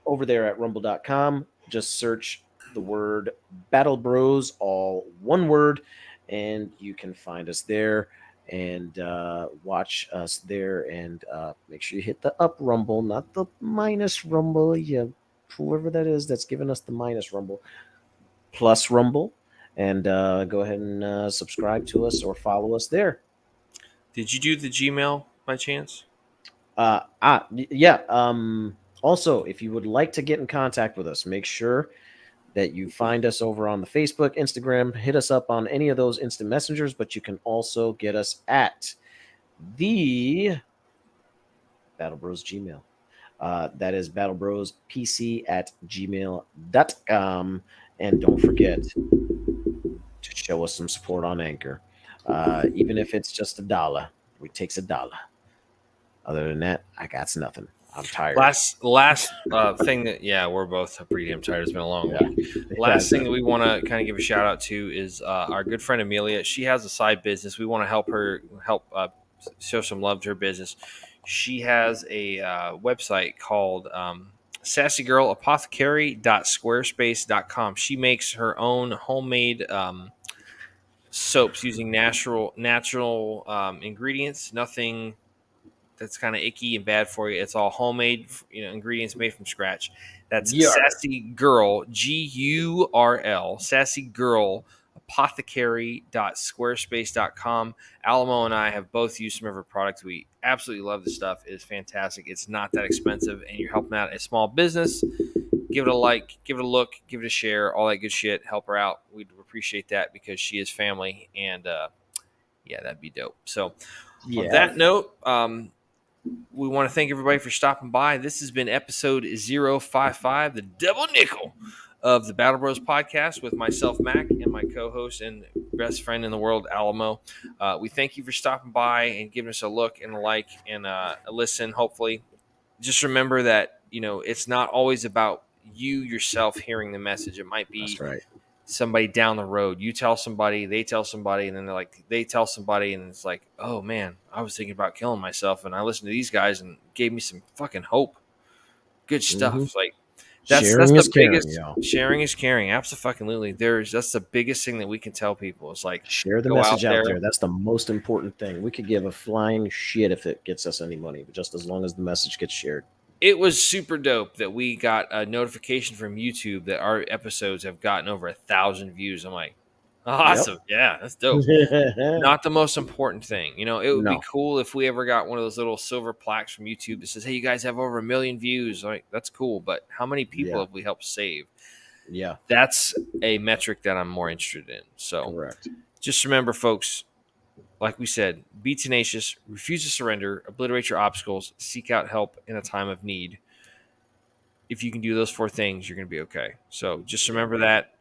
Over there at rumble.com, just search the word Battle Bros, all one word, and you can find us there and watch us there. And make sure you hit the up rumble, not the minus rumble. Yeah, whoever that is that's giving us the minus rumble, plus rumble, and go ahead and subscribe to us or follow us there. Did you do the Gmail by chance? Yeah. Also, if you would like to get in contact with us, make sure that you find us over on the Facebook, Instagram, hit us up on any of those instant messengers, but you can also get us at the Battle Bros Gmail. That is battlebrospc at gmail.com. And don't forget to show us some support on Anchor. Even if it's just $1, it takes $1. Other than that, I got nothing. I'm tired. Last thing that we're both pretty damn tired. It's been a long Yeah. week. Yeah. Last thing that we want to kind of give a shout out to is our good friend Amelia. She has a side business. We want to help show some love to her business. She has a website called sassygirlapothecary.squarespace.com. She makes her own homemade soaps using natural ingredients. Nothing that's kind of icky and bad for you. It's all homemade, ingredients made from scratch. That's Yar. Sassy Girl, GURL, Sassy Girl apothecary.squarespace.com. Alamo and I have both used some of her products. We absolutely love the stuff. It is fantastic. It's not that expensive, and you're helping out a small business. Give it a like, give it a look, give it a share, all that good shit. Help her out. We'd appreciate that because she is family, and that'd be dope. So, on Yeah. that note, we want to thank everybody for stopping by. This has been episode 055, the double nickel of the Battle Bros podcast with myself, Mac, and my co-host and best friend in the world, Alamo. We thank you for stopping by and giving us a look and a like and a listen, hopefully. Just remember that, it's not always about you yourself hearing the message. It might That's be right. somebody down the road. You tell somebody, they tell somebody, and then they tell somebody, and it's like, oh man, I was thinking about killing myself, and I listened to these guys and gave me some fucking hope. Good stuff. Hmm. It's like that's Sharing the is caring, biggest. y'all. Sharing is caring. Absolutely. That's the biggest thing that we can tell people. It's like Share the go out message out there. there. That's the most important thing. We could give a flying shit if it gets us any money, but just as long as the message gets shared. It was super dope that we got a notification from YouTube that our episodes have gotten over 1,000 views. I'm like, Yep. awesome. Yeah, that's dope. Not the most important thing. It would be No. cool if we ever got one of those little silver plaques from YouTube that says, "Hey, you guys have over 1,000,000 views." Like, that's cool, but how many people Yeah. have we helped save? Yeah. That's a metric that I'm more interested in. So Correct. just remember, folks, like we said, be tenacious, refuse to surrender, obliterate your obstacles, seek out help in a time of need. If you can do those 4 things, you're going to be okay. So just Damn remember right. that.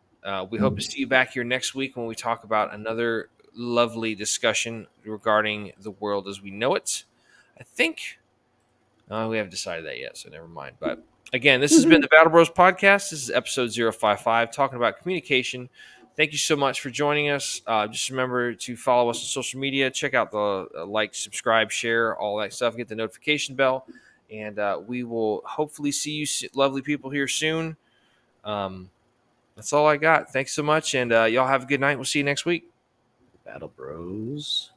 We hope to see you back here next week when we talk about another lovely discussion regarding the world as we know it. I think we haven't decided that yet, so never mind. But again, this has been the Battle Bros podcast. This is episode 055, talking about communication. Thank you so much for joining us. Just remember to follow us on social media. Check out the like, subscribe, share, all that stuff. Get the notification bell. And we will hopefully see you, lovely people, here soon. Um, that's all I got. Thanks so much. And y'all have a good night. We'll see you next week. Battle Bros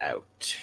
out.